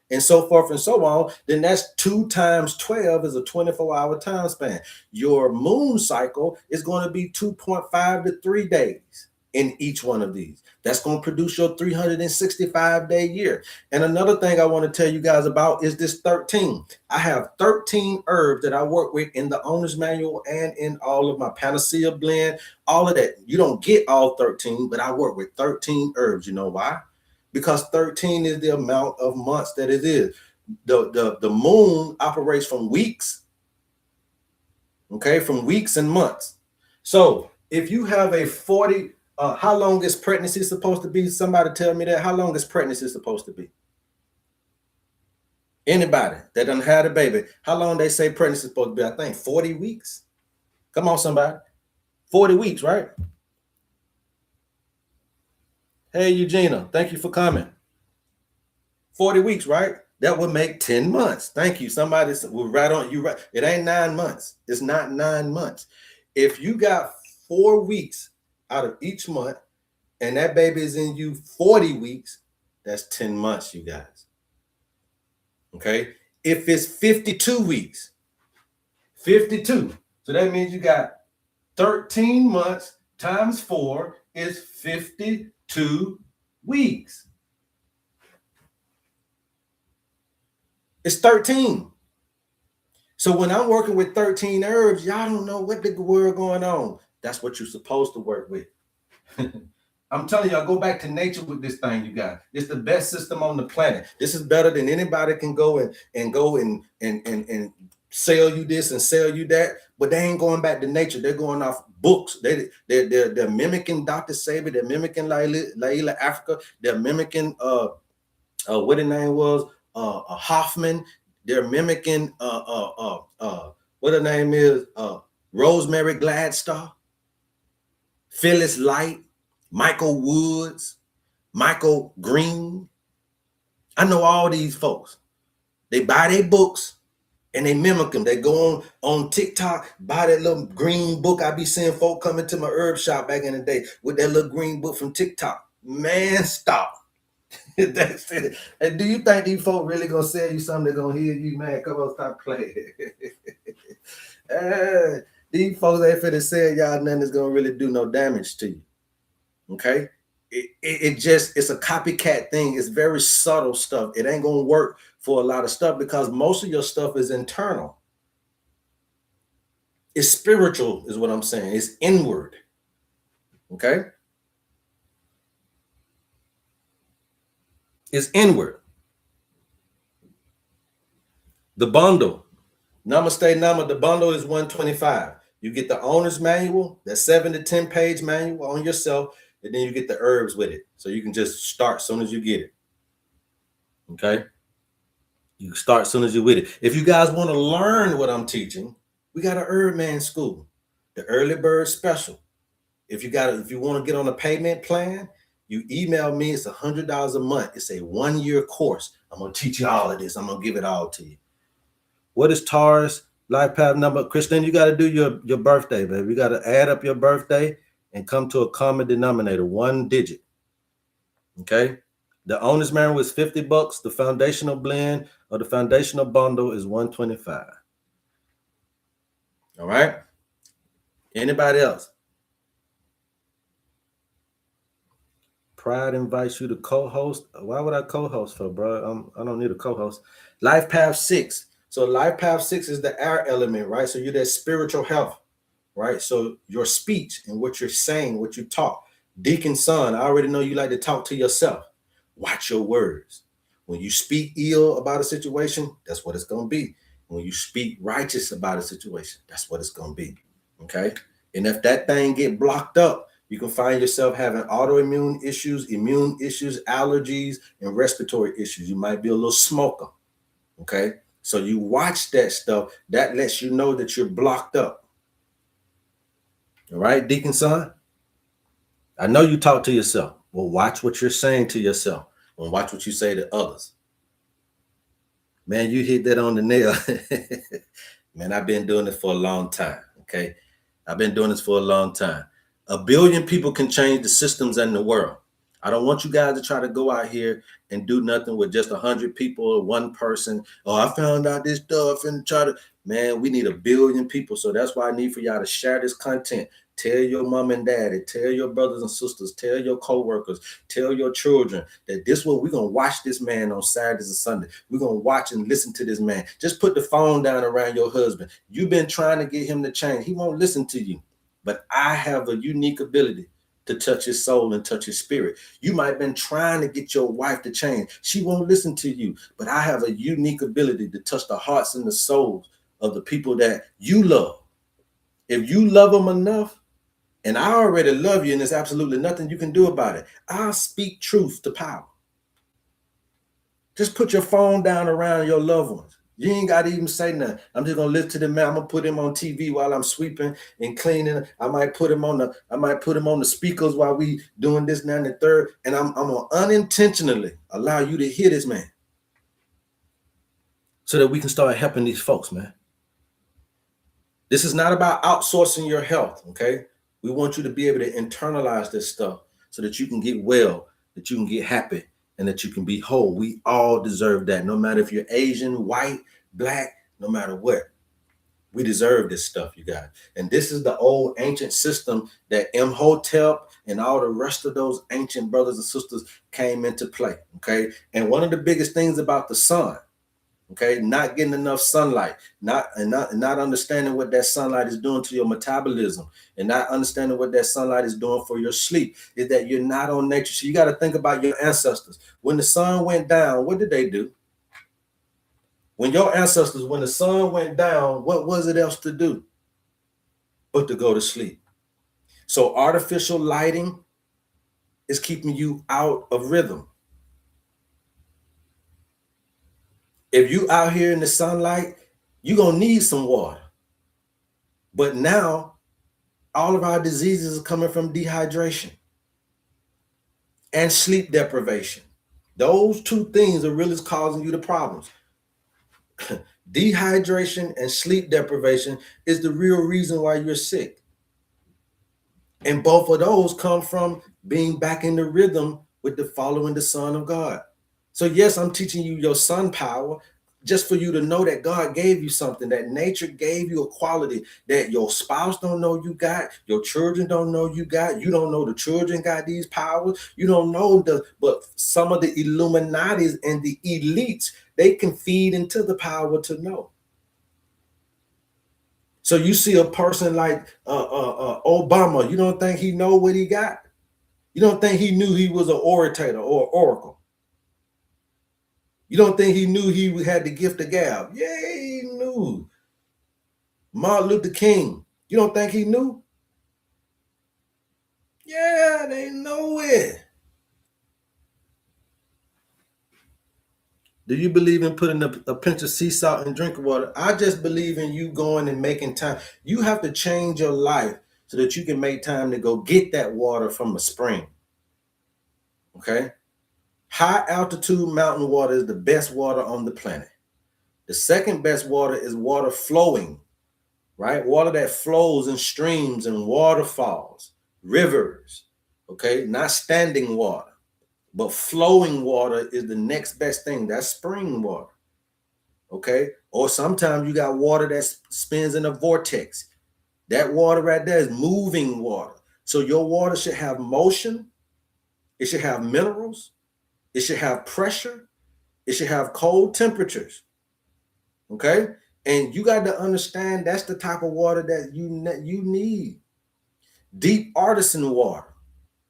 and so forth and so on, then that's 2 times 12 is a 24-hour time span. Your moon cycle is going to be 2.5 to 3 days in each one of these. That's going to produce your 365-day year. And another thing I want to tell you guys about is this 13. I have 13 herbs that I work with in the owner's manual and in all of my panacea blend, all of that. You don't get all 13, but I work with 13 herbs. You know why? Because 13 is the amount of months that it is. The moon operates from weeks, okay, from weeks and months. So if you have a 40, how long is pregnancy supposed to be? Somebody tell me that. How long is pregnancy supposed to be? Anybody that done had a baby, how long they say pregnancy is supposed to be? I think 40 weeks. Come on, somebody. 40 weeks, right? Hey, Eugenia, thank you for coming. 40 weeks, right? That would make 10 months. Thank you. Somebody will right on you. Right. It ain't 9 months. It's not 9 months. If you got 4 weeks out of each month and that baby is in you 40 weeks, that's 10 months, you guys. Okay. If it's 52 weeks, 52. So that means you got 13 months times 4 is 52 weeks. It's 13. So when I'm working with 13 herbs, y'all don't know what the word going on. That's what you're supposed to work with. I'm telling y'all, go back to nature with this thing, you guys. It's the best system on the planet. This is better than anybody can go and sell you this and sell you that. But they ain't going back to nature. They're going off books. They're mimicking Dr. Sabi. They're mimicking Laila Africa. They're mimicking what the name was. Hoffman, they're mimicking what her name is, Rosemary Gladstar, Phyllis Light, Michael Woods, Michael Green. I know all these folks. They buy their books and they mimic them. They go on TikTok, buy that little green book. I be seeing folk coming to my herb shop back in the day with that little green book from TikTok. Man, stop. That's it. And do you think these folk really gonna sell you something that's gonna heal you, man? Come on, stop playing. These folks ain't finna sell y'all nothing that's gonna really do no damage to you. Okay? It's a copycat thing. It's very subtle stuff. It ain't gonna work for a lot of stuff because most of your stuff is internal. It's spiritual, is what I'm saying. It's inward. Okay? It's inward. The bundle, Namaste Nama, the bundle is $125. You get the owner's manual, that 7 to 10 page manual on yourself, and then you get the herbs with it. So you can just start as soon as you get it. Okay? You start as soon as you're with it. If you guys want to learn what I'm teaching, we got an HerbMan school, the early bird special. If you want to get on a payment plan, you email me. It's $100 a month. It's a 1-year course. I'm gonna teach you all of this. I'm gonna give it all to you. What is Taurus life path number? Christine, you got to do your birthday, baby. You got to add up your birthday and come to a common denominator, 1 digit. Okay. The owner's manual is $50. The foundational blend or the foundational bundle is $125. All right. Anybody else? Pride invites you to co-host. Why would I co-host for, bro? I don't need a co-host. Life Path 6. So Life Path 6 is the air element, right? So you're that spiritual health, right? So your speech and what you're saying, what you talk. Deacon Son, I already know you like to talk to yourself. Watch your words. When you speak ill about a situation, that's what it's going to be. When you speak righteous about a situation, that's what it's going to be. Okay? And if that thing get blocked up, you can find yourself having autoimmune issues, immune issues, allergies, and respiratory issues. You might be a little smoker. Okay? So you watch that stuff. That lets you know that you're blocked up. All right, Deacon Son? I know you talk to yourself. Well, watch what you're saying to yourself and watch what you say to others. Man, you hit that on the nail. Man, I've been doing this for a long time, okay? I've been doing this for a long time. 1 billion people can change the systems in the world. I don't want you guys to try to go out here and do nothing with just 100 people or one person. Oh, I found out this stuff and try to, man, we need 1 billion people. So that's why I need for y'all to share this content. Tell your mom and daddy, tell your brothers and sisters, tell your co-workers, tell your children that this way we're going to watch this man on Saturdays and Sundays. We're going to watch and listen to this man. Just put the phone down around your husband. You've been trying to get him to change. He won't listen to you. But I have a unique ability to touch his soul and touch his spirit. You might have been trying to get your wife to change. She won't listen to you. But I have a unique ability to touch the hearts and the souls of the people that you love. If you love them enough, and I already love you, and there's absolutely nothing you can do about it, I'll speak truth to power. Just put your phone down around your loved ones. You ain't got to even say nothing. I'm just gonna listen to the man. I'm gonna put him on TV while I'm sweeping and cleaning. I might put him on the speakers while we doing this now and the third. And I'm gonna unintentionally allow you to hear this man, so that we can start helping these folks, man. This is not about outsourcing your health, okay? We want you to be able to internalize this stuff so that you can get well, that you can get happy, and that you can be whole. We all deserve that, no matter if you're Asian, white, black, no matter what. We deserve this stuff, you guys. And this is the old ancient system that Imhotep and all the rest of those ancient brothers and sisters came into play, okay? And one of the biggest things about the sun, okay, not getting enough sunlight, not understanding what that sunlight is doing to your metabolism, and not understanding what that sunlight is doing for your sleep, is that you're not on nature. So you got to think about your ancestors. When the sun went down, what did they do? When the sun went down, what was it else to do but to go to sleep? So artificial lighting is keeping you out of rhythm. If you out here in the sunlight, you're going to need some water. But now, all of our diseases are coming from dehydration and sleep deprivation. Those two things are really causing you the problems. Dehydration and sleep deprivation is the real reason why you're sick. And both of those come from being back in the rhythm with the following the Son of God. So yes, I'm teaching you your sun power just for you to know that God gave you something, that nature gave you a quality that your spouse don't know you got, your children don't know you got, you don't know the children got these powers, you don't know but some of the Illuminatis and the elites, they can feed into the power to know. So you see a person like Obama, you don't think he know what he got? You don't think he knew he was an orator or oracle? You don't think he knew he had the gift of gab? Yeah, he knew. Martin Luther King, You don't think he knew? Yeah, they know it. Do you believe in putting a pinch of sea salt in drinking water? I just believe in you going and making time. You have to change your life so that you can make time to go get that water from a spring. Okay? High altitude mountain water is the best water on the planet. The second best water is water flowing, right? Water that flows in streams and waterfalls, rivers, okay? Not standing water, but flowing water is the next best thing. That's spring water, okay? Or sometimes you got water that spins in a vortex. That water right there is moving water. So your water should have motion, it should have minerals, it should have pressure, it should have cold temperatures, okay? And you got to understand that's the type of water that you need. Deep artisan water,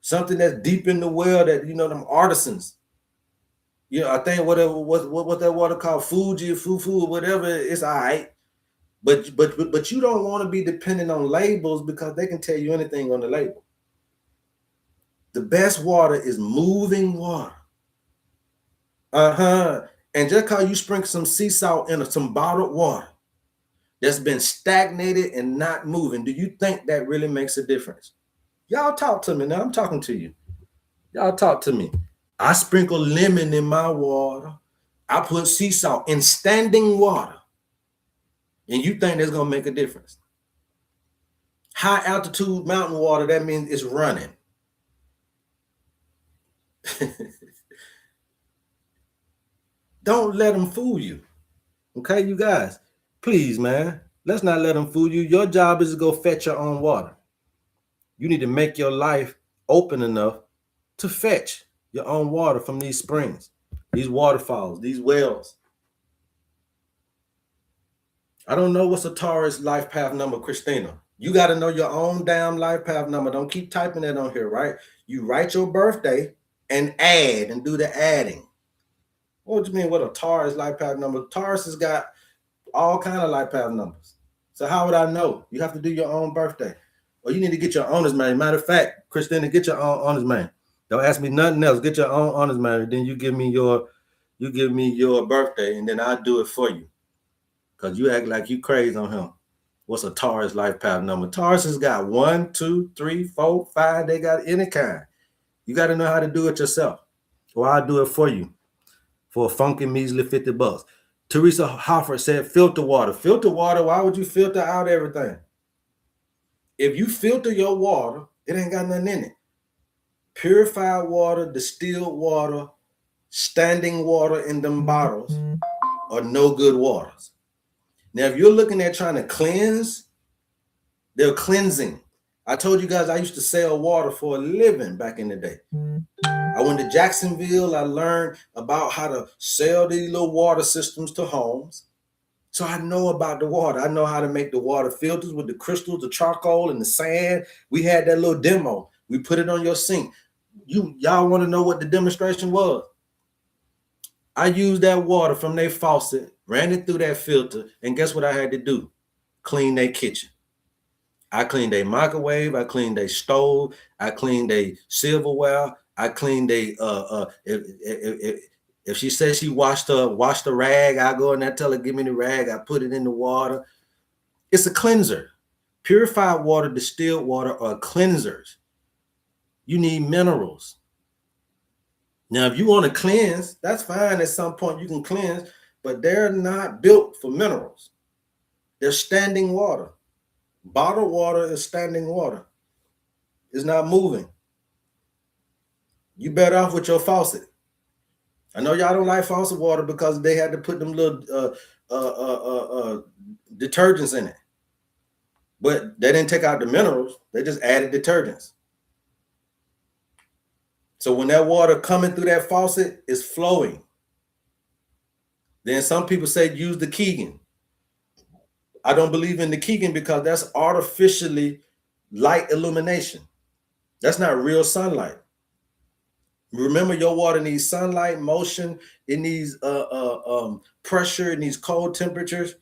something that's deep in the well that them artisans. I think whatever what that water called Fuji, Fufu, whatever, it's all right. But you don't want to be dependent on labels because they can tell you anything on the label. The best water is moving water. And just because you sprinkle some sea salt in some bottled water that's been stagnated and not moving, do you think that really makes a difference? Y'all talk to me now. I'm talking to you. Y'all talk to me. I sprinkle lemon in my water. I put sea salt in standing water. And you think that's going to make a difference? High altitude mountain water, that means it's running. Don't let them fool you. Okay, you guys? Please, man. Let's not let them fool you. Your job is to go fetch your own water. You need to make your life open enough to fetch your own water from these springs, these waterfalls, these wells. I don't know what's a Taurus life path number, Christina. You got to know your own damn life path number. Don't keep typing that on here, right? You write your birthday and add and do the adding. What do you mean? What a Taurus life path number? Taurus has got all kind of life path numbers. So how would I know? You have to do your own birthday, or you need to get your owner's manual. Matter of fact, Christina, get your own owner's manual. Don't ask me nothing else. Get your own owner's manual. Then you give me your birthday, and then I'll do it for you. Cause you act like you crazy on him. What's a Taurus life path number? Taurus has got 1, 2, 3, 4, 5. They got any kind. You got to know how to do it yourself, or I'll do it for you for a funky measly $50. Teresa Hoffer said, filter water. Filter water, why would you filter out everything? If you filter your water, it ain't got nothing in it. Purified water, distilled water, standing water in them bottles are no good waters. Now, if you're looking at trying to cleanse, they're cleansing. I told you guys I used to sell water for a living back in the day. I went to Jacksonville. I learned about how to sell these little water systems to homes. So I know about the water. I know how to make the water filters with the crystals, the charcoal, and the sand. We had that little demo. We put it on your sink. Y'all want to know what the demonstration was? I used that water from their faucet, ran it through that filter, and guess what I had to do? Clean their kitchen. I cleaned their microwave. I cleaned their stove. I cleaned their silverware. I cleaned their if she says she washed the rag, I go in there, tell her, give me the rag. I put it in the water. It's a cleanser. Purified water, distilled water are cleansers. You need minerals. Now, if you want to cleanse, that's fine. At some point you can cleanse, but they're not built for minerals. They're standing water. Bottled water is standing water. It's not moving. You better off with your faucet. I know y'all don't like faucet water because they had to put them little detergents in it. But they didn't take out the minerals. They just added detergents. So when that water coming through that faucet is flowing, then some people say use the Keegan. I don't believe in the Keegan because that's artificially light illumination. That's not real sunlight. Remember, your water needs sunlight, motion, it needs pressure, it needs cold temperatures,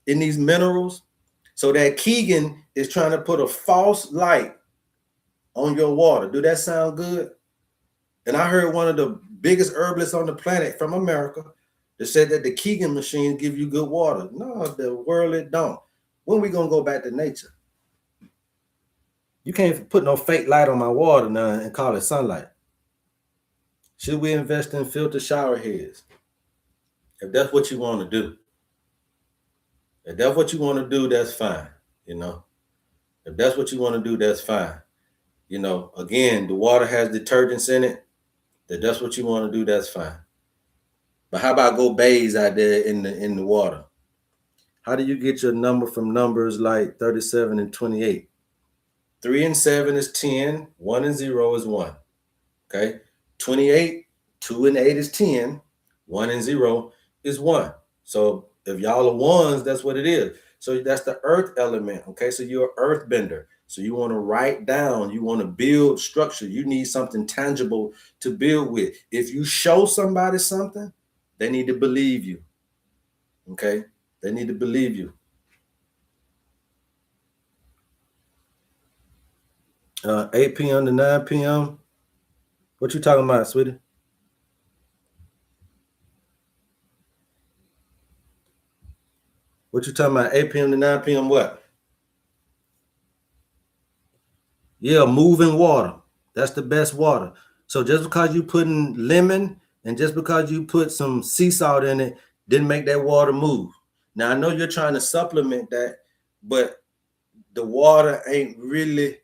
it needs minerals. So that Keegan is trying to put a false light on your water. Do that sound good? And I heard one of the biggest herbalists on the planet from America that said that the Keegan machines give you good water. No, the world it don't. When we gonna go back to nature? You can't put no fake light on my water now and call it sunlight. Should we invest in filter shower heads? If that's what you want to do. If that's what you want to do, that's fine. You know, if that's what you want to do, that's fine. You know, again, the water has detergents in it. If that's what you want to do, that's fine. But how about go bathe out there in the water? How do you get your number from numbers like 37 and 28? 3 and 7 is 10. 1 and 0 is 1. Okay. 28, 2 and 8 is 10. 1 and 0 is 1. So if y'all are ones, that's what it is. So that's the earth element. Okay. So you're an earth bender. So you want to write down, you want to build structure. You need something tangible to build with. If you show somebody something, they need to believe you. Okay. They need to believe you. 8 p.m. to 9 p.m. What you talking about, sweetie? What you talking about? 8 p.m. to 9 p.m. what? Yeah, moving water. That's the best water. So just because you put in lemon and just because you put some sea salt in it, didn't make that water move. Now I know you're trying to supplement that, but the water ain't really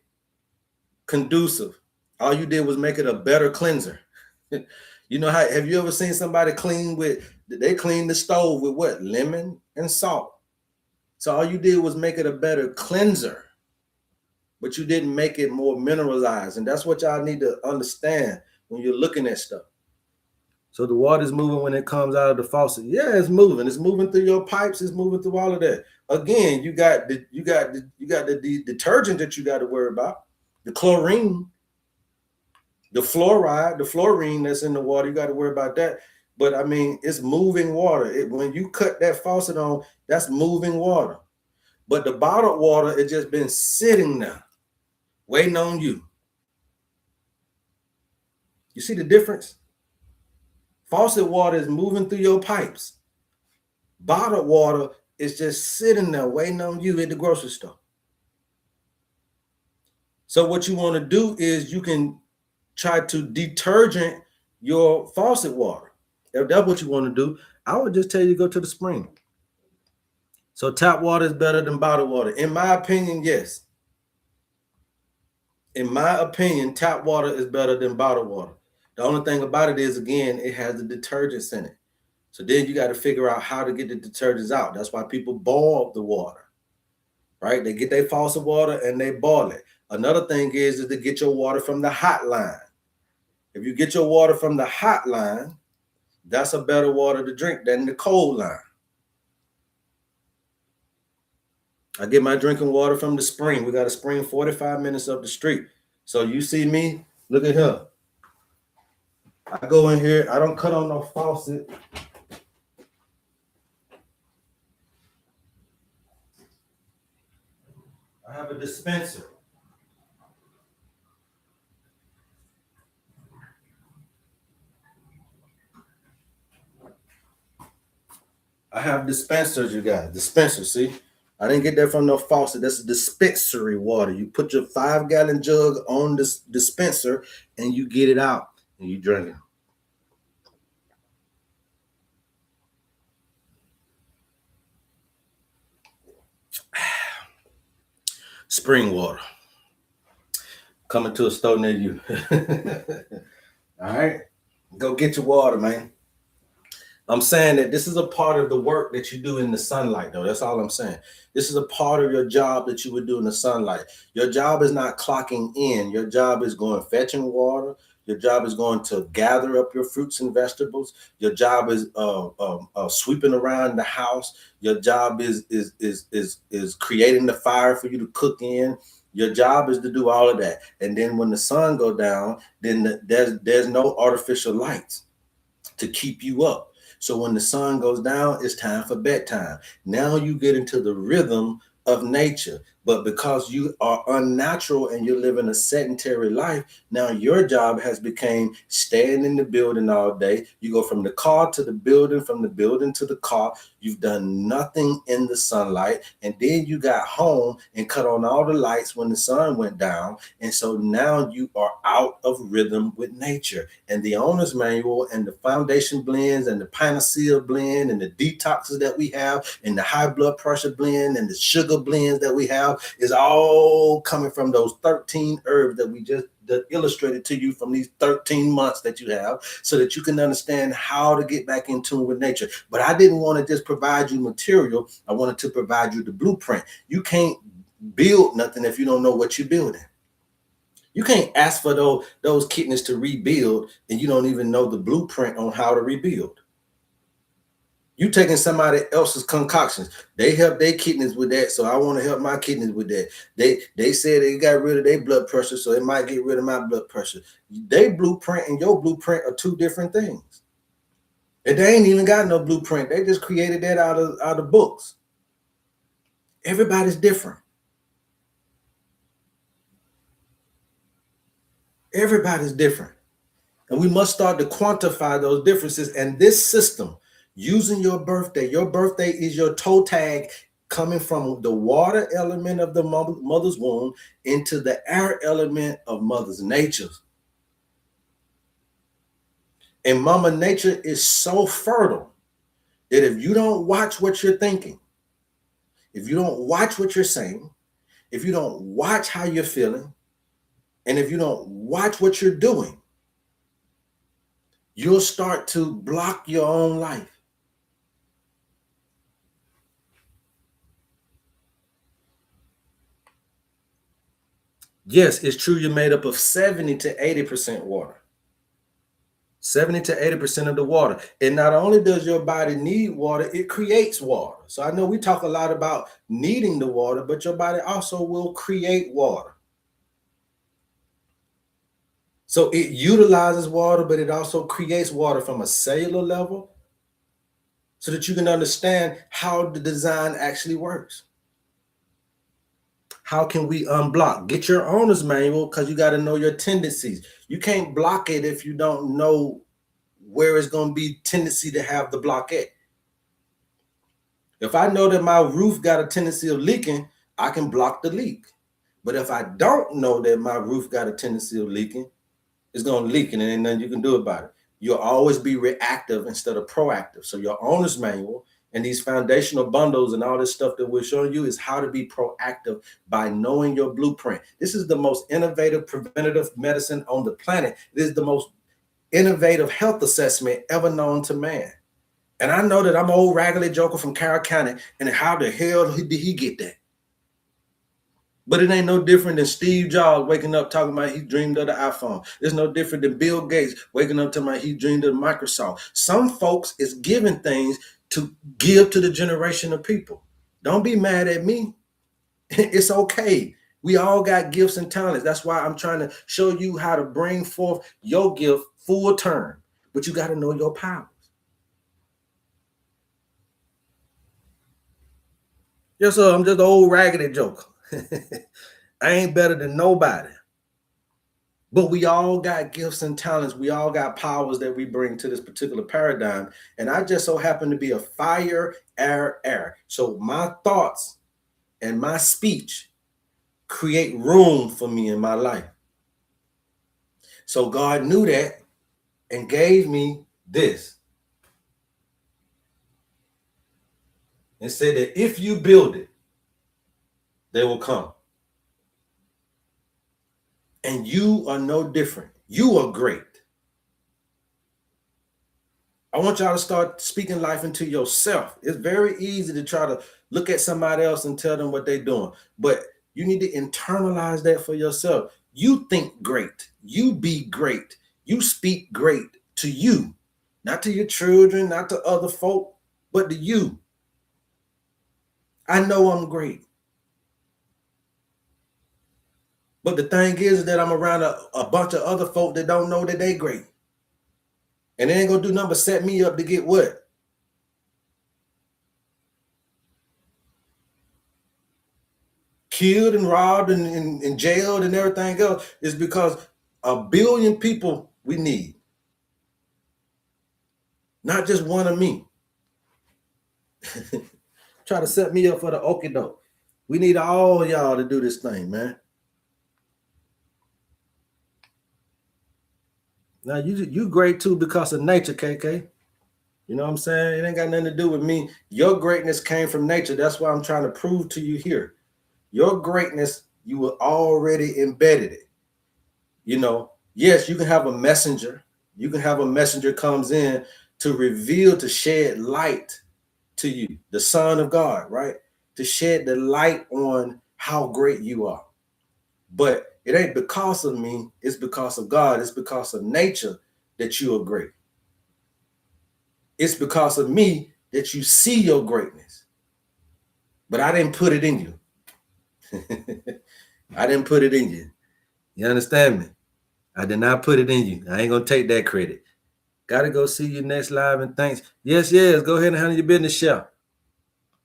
conducive. All you did was make it a better cleanser. You know how, have you ever seen somebody clean with, they clean the stove with what? Lemon and salt. So all you did was make it a better cleanser, but you didn't make it more mineralized. And that's what y'all need to understand when you're looking at stuff. So the water's moving when it comes out of the faucet. Yeah, it's moving. It's moving through your pipes. It's moving through all of that. Again, you got the detergent that you got to worry about, the chlorine, the fluoride, the fluorine that's in the water. You got to worry about that. But I mean, it's moving water. When you cut that faucet on, that's moving water. But the bottled water, it just been sitting there, waiting on you. You see the difference? Faucet water is moving through your pipes. Bottled water is just sitting there, waiting on you at the grocery store. So what you want to do is you can try to detergent your faucet water. If that's what you want to do, I would just tell you to go to the spring. So tap water is better than bottled water. In my opinion, yes. In my opinion, tap water is better than bottled water. The only thing about it is, again, it has the detergents in it. So then you got to figure out how to get the detergents out. That's why people boil the water, right? They get their faucet water and they boil it. Another thing is to get your water from the hot line. If you get your water from the hot line, that's a better water to drink than the cold line. I get my drinking water from the spring. We got a spring 45 minutes up the street. So you see me, look at her. I go in here, I don't cut on no faucet. I have a dispenser. I have dispensers, you guys. Dispenser, see? I didn't get that from no faucet. That's a dispensary water. You put your 5-gallon jug on this dispenser and you get it out and you drink it. Spring water. Coming to a store near you. All right. Go get your water, man. I'm saying that this is a part of the work that you do in the sunlight, though. That's all I'm saying. This is a part of your job that you would do in the sunlight. Your job is not clocking in. Your job is going fetching water. Your job is going to gather up your fruits and vegetables. Your job is sweeping around the house. Your job is creating the fire for you to cook in. Your job is to do all of that. And then when the sun go down, then there's no artificial lights to keep you up. So when the sun goes down, it's time for bedtime. Now you get into the rhythm of nature. But because you are unnatural and you're living a sedentary life, now your job has become staying in the building all day. You go from the car to the building, from the building to the car. You've done nothing in the sunlight. And then you got home and cut on all the lights when the sun went down. And so now you are out of rhythm with nature. And the owner's manual and the foundation blends and the panacea blend and the detoxes that we have and the high blood pressure blend and the sugar blends that we have is all coming from those 13 herbs that we just illustrated to you from these 13 months that you have, so that you can understand how to get back in tune with nature. But I didn't want to just provide you material. I wanted to provide you the blueprint. You can't build nothing if you don't know what you're building. You can't ask for those kidneys to rebuild and you don't even know the blueprint on how to rebuild. You taking somebody else's concoctions. They help their kidneys with that, so I want to help my kidneys with that. They said they got rid of their blood pressure, so it might get rid of my blood pressure. They blueprint and your blueprint are two different things. And they ain't even got no blueprint. They just created that out of books. Everybody's different. Everybody's different. And we must start to quantify those differences. And this system, using your birthday is your toe tag coming from the water element of the mother's womb into the air element of mother's nature. And mama nature is so fertile that if you don't watch what you're thinking, if you don't watch what you're saying, if you don't watch how you're feeling, and if you don't watch what you're doing, you'll start to block your own life. Yes, it's true you're made up of 70 to 80% water. 70 to 80% of the water. And not only does your body need water, it creates water. So I know we talk a lot about needing the water, but your body also will create water. So it utilizes water, but it also creates water from a cellular level so that you can understand how the design actually works. How can we unblock? Get your owner's manual, because you got to know your tendencies. You can't block it if you don't know where it's going to be tendency to have the block at. If I know that my roof got a tendency of leaking, I can block the leak. But if I don't know that my roof got a tendency of leaking, it's going to leak and there ain't nothing you can do about it. You'll always be reactive instead of proactive. So your owner's manual and these foundational bundles and all this stuff that we're showing you is how to be proactive by knowing your blueprint. This is the most innovative preventative medicine on the planet. This is the most innovative health assessment ever known to man. And I know that I'm an old raggedy joker from Carroll County, and how the hell did he get that? But it ain't no different than Steve Jobs waking up talking about he dreamed of the iPhone. It's no different than Bill Gates waking up talking about he dreamed of Microsoft. Some folks is given things to give to the generation of people. Don't be mad at me. It's okay. We all got gifts and talents. That's why I'm trying to show you how to bring forth your gift full term. But you got to know your powers. Yes, sir. I'm just an old raggedy joker. I ain't better than nobody. But we all got gifts and talents. We all got powers that we bring to this particular paradigm. And I just so happen to be a fire, air. So my thoughts and my speech create room for me in my life. So God knew that and gave me this. And said that if you build it, they will come. And you are no different. You are great. I want y'all to start speaking life into yourself. It's very easy to try to look at somebody else and tell them what they're doing, but you need to internalize that for yourself. You think great. You be great. You speak great to you, not to your children, not to other folk, but to you. I know I'm great. But the thing is that I'm around a bunch of other folk that don't know that they great. And they ain't gonna do nothing but set me up to get what? killed and robbed and jailed and everything else is because 1 billion people we need. Not just one of me. Try to set me up for the okie doke. We need all y'all to do this thing, man. Now you great too because of nature, KK. You know what I'm saying? It ain't got nothing to do with me. Your greatness came from nature. That's why I'm trying to prove to you here. Your greatness, you were already embedded it. You know, yes, you can have a messenger. You can have a messenger comes in to reveal, to shed light to you, the Son of God, right? To shed the light on how great you are. But it ain't because of me, it's because of God, it's because of nature that you are great. It's because of me that you see your greatness. But I didn't put it in you. I didn't put it in you. You understand me? I did not put it in you. I ain't gonna take that credit. Gotta go see you next live, and thanks. Yes. Go ahead and handle your business, Chef.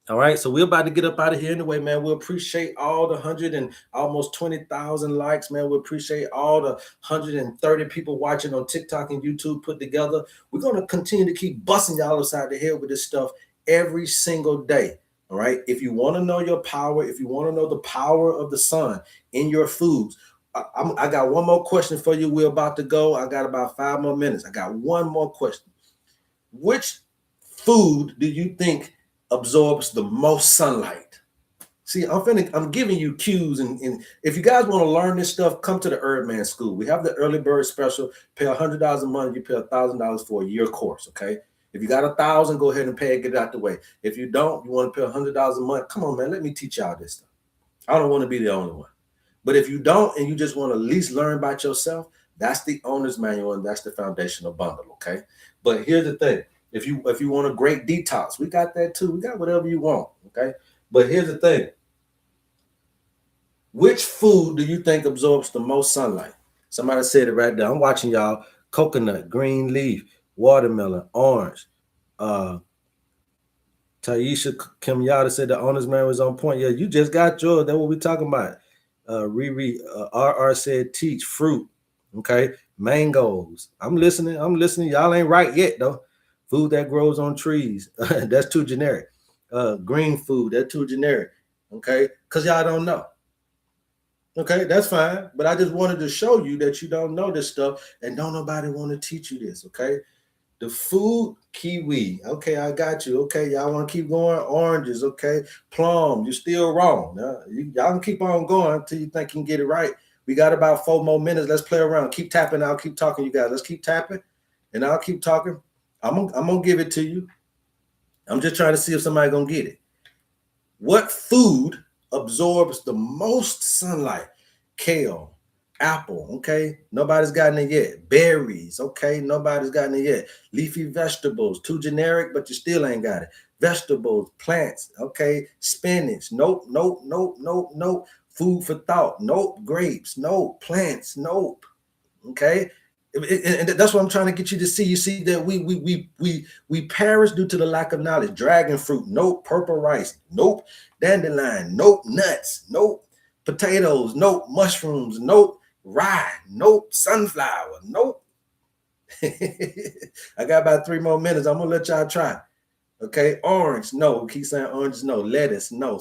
All right, so we're about to get up out of here anyway, man. We appreciate all the 100 and almost 20,000 likes, man. We appreciate all the 130 people watching on TikTok and YouTube put together. We're going to continue to keep busting y'all upside the head with this stuff every single day. All right, if you want to know your power, if you want to know the power of the sun in your foods, I got one more question for you. We're about to go. I got about 5 more minutes. I got one more question. Which food do you think absorbs the most sunlight? See, I'm giving you cues, and if you guys want to learn this stuff, come to the HerbMan School. We have the early bird special. Pay $100 a month, you pay $1,000 for a year course. Okay, if you got 1,000, go ahead and pay it, get it out the way. If you don't, you want to pay $100 a month, come on, man, let me teach y'all this stuff. I don't want to be the only one. But if you don't, and you just want to at least learn about yourself, that's the owner's manual, and that's the foundational bundle. Okay, but here's the thing. If you want a great detox, we got that too. We got whatever you want, okay? But here's the thing. Which food do you think absorbs the most sunlight? Somebody said it right there. I'm watching y'all. Coconut, green leaf, watermelon, orange. Taisha Kimyata said the owner's man was on point. Yeah, you just got yours. That's what we're talking about. Riri RR said teach fruit. Okay. Mangoes. I'm listening. Y'all ain't right yet though. Food that grows on trees. That's too generic. Green food, that's too generic. Okay. Because y'all don't know. Okay, that's fine. But I just wanted to show you that you don't know this stuff and don't nobody want to teach you this. Okay. The food, kiwi. Okay, I got you. Okay, y'all want to keep going? Oranges. Okay, plum. You're still wrong. Y'all can keep on going until you think you can get it right. We got about 4 more minutes. Let's play around. Keep tapping. I'll keep talking, you guys. Let's keep tapping, and I'll keep talking. I'm gonna give it to you. I'm just trying to see if somebody's gonna get it. What food absorbs the most sunlight? Kale. Apple, okay, nobody's gotten it yet. Berries, okay, nobody's gotten it yet. Leafy vegetables, too generic, but you still ain't got it. Vegetables, plants, okay. Spinach, nope. Food for thought, nope. Grapes, nope. Plants, nope. Okay, and that's what I'm trying to get you to see. You see that we perish due to the lack of knowledge. Dragon fruit, nope. Purple rice, nope. Dandelion, nope. Nuts, nope. Potatoes, nope. Mushrooms, nope. Rye, nope. Sunflower, nope. I got about 3 more minutes. I'm gonna let y'all try. Okay, orange, no. Keep saying orange, no. Lettuce, no.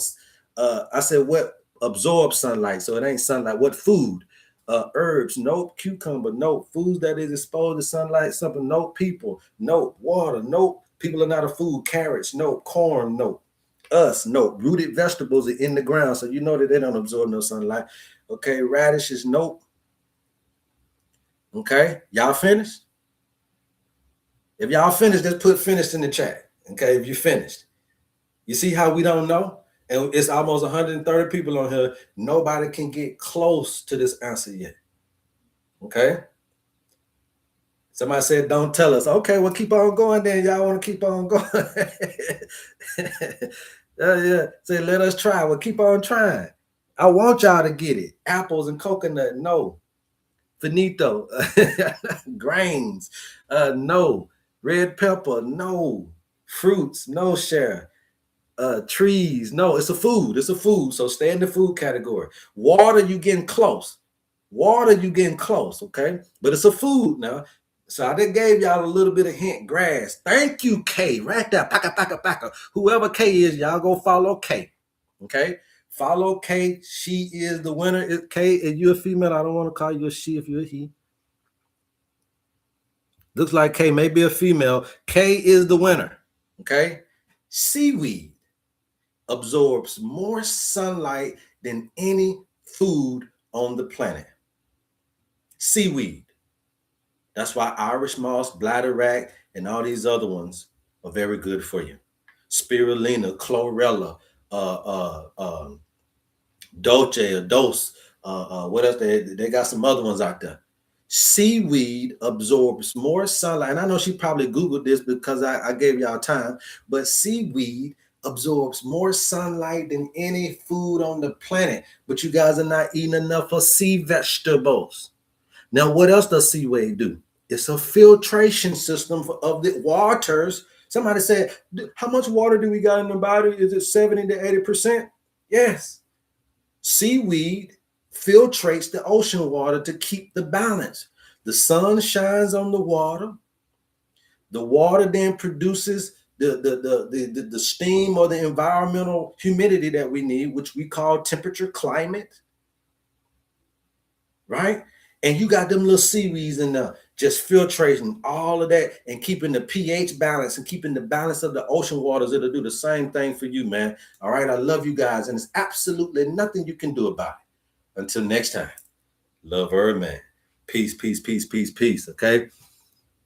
I said what absorbs sunlight, so it ain't sunlight. What food? Herbs, nope. Cucumber, nope. Foods that is exposed to sunlight, something, nope. People, nope. Water, nope. People are not a food. Carrots, nope. Corn, nope. Us, nope. Rooted vegetables are in the ground, so you know that they don't absorb no sunlight. Okay, radishes, nope. Okay, y'all finished? If y'all finished, just put finished in the chat. Okay, if you finished. You see how we don't know? And it's almost 130 people on here. Nobody can get close to this answer yet. Okay? Somebody said, don't tell us. Okay, well, keep on going then. Y'all want to keep on going. Yeah. Say, let us try. Well, keep on trying. I want y'all to get it. Apples and coconut, no. Finito. Grains, no. Red pepper, no. Fruits, no share. trees. No, it's a food. It's a food. So stay in the food category. Water, you getting close. Water, you getting close, okay? But it's a food now. So I just gave y'all a little bit of hint. Grass. Thank you, K. Right there. Paka, paka, paka. Whoever K is, y'all go follow K. Okay? Follow K. She is the winner. K, if you're a female, I don't want to call you a she if you're a he. Looks like K may be a female. K is the winner. Okay? Seaweed absorbs more sunlight than any food on the planet. Seaweed. That's why Irish moss, bladderwrack, and all these other ones are very good for you. Spirulina, chlorella, dolce or dose. What else? They got some other ones out there. Seaweed absorbs more sunlight. And I know she probably Googled this because I gave y'all time, but seaweed absorbs more sunlight than any food on the planet. But you guys are not eating enough of sea vegetables. Now, what else does seaweed do? It's a filtration system of the waters. Somebody said, how much water do we got in the body? Is it 70 to 80%? Yes. Seaweed filtrates the ocean water to keep the balance. The sun shines on the water. The water then produces the steam or the environmental humidity that we need, which we call temperature climate. Right? And you got them little seaweeds in there just filtrating all of that and keeping the pH balance and keeping the balance of the ocean waters. It'll do the same thing for you, man. All right. I love you guys. And there's absolutely nothing you can do about it. Until next time, love HerbMan. Peace, peace, peace, peace, peace. Okay.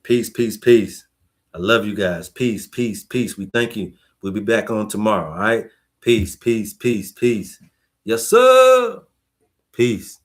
Peace, peace, peace. I love you guys. Peace, peace, peace. We thank you. We'll be back on tomorrow. All right. Peace, peace, peace, peace. Yes, sir. Peace.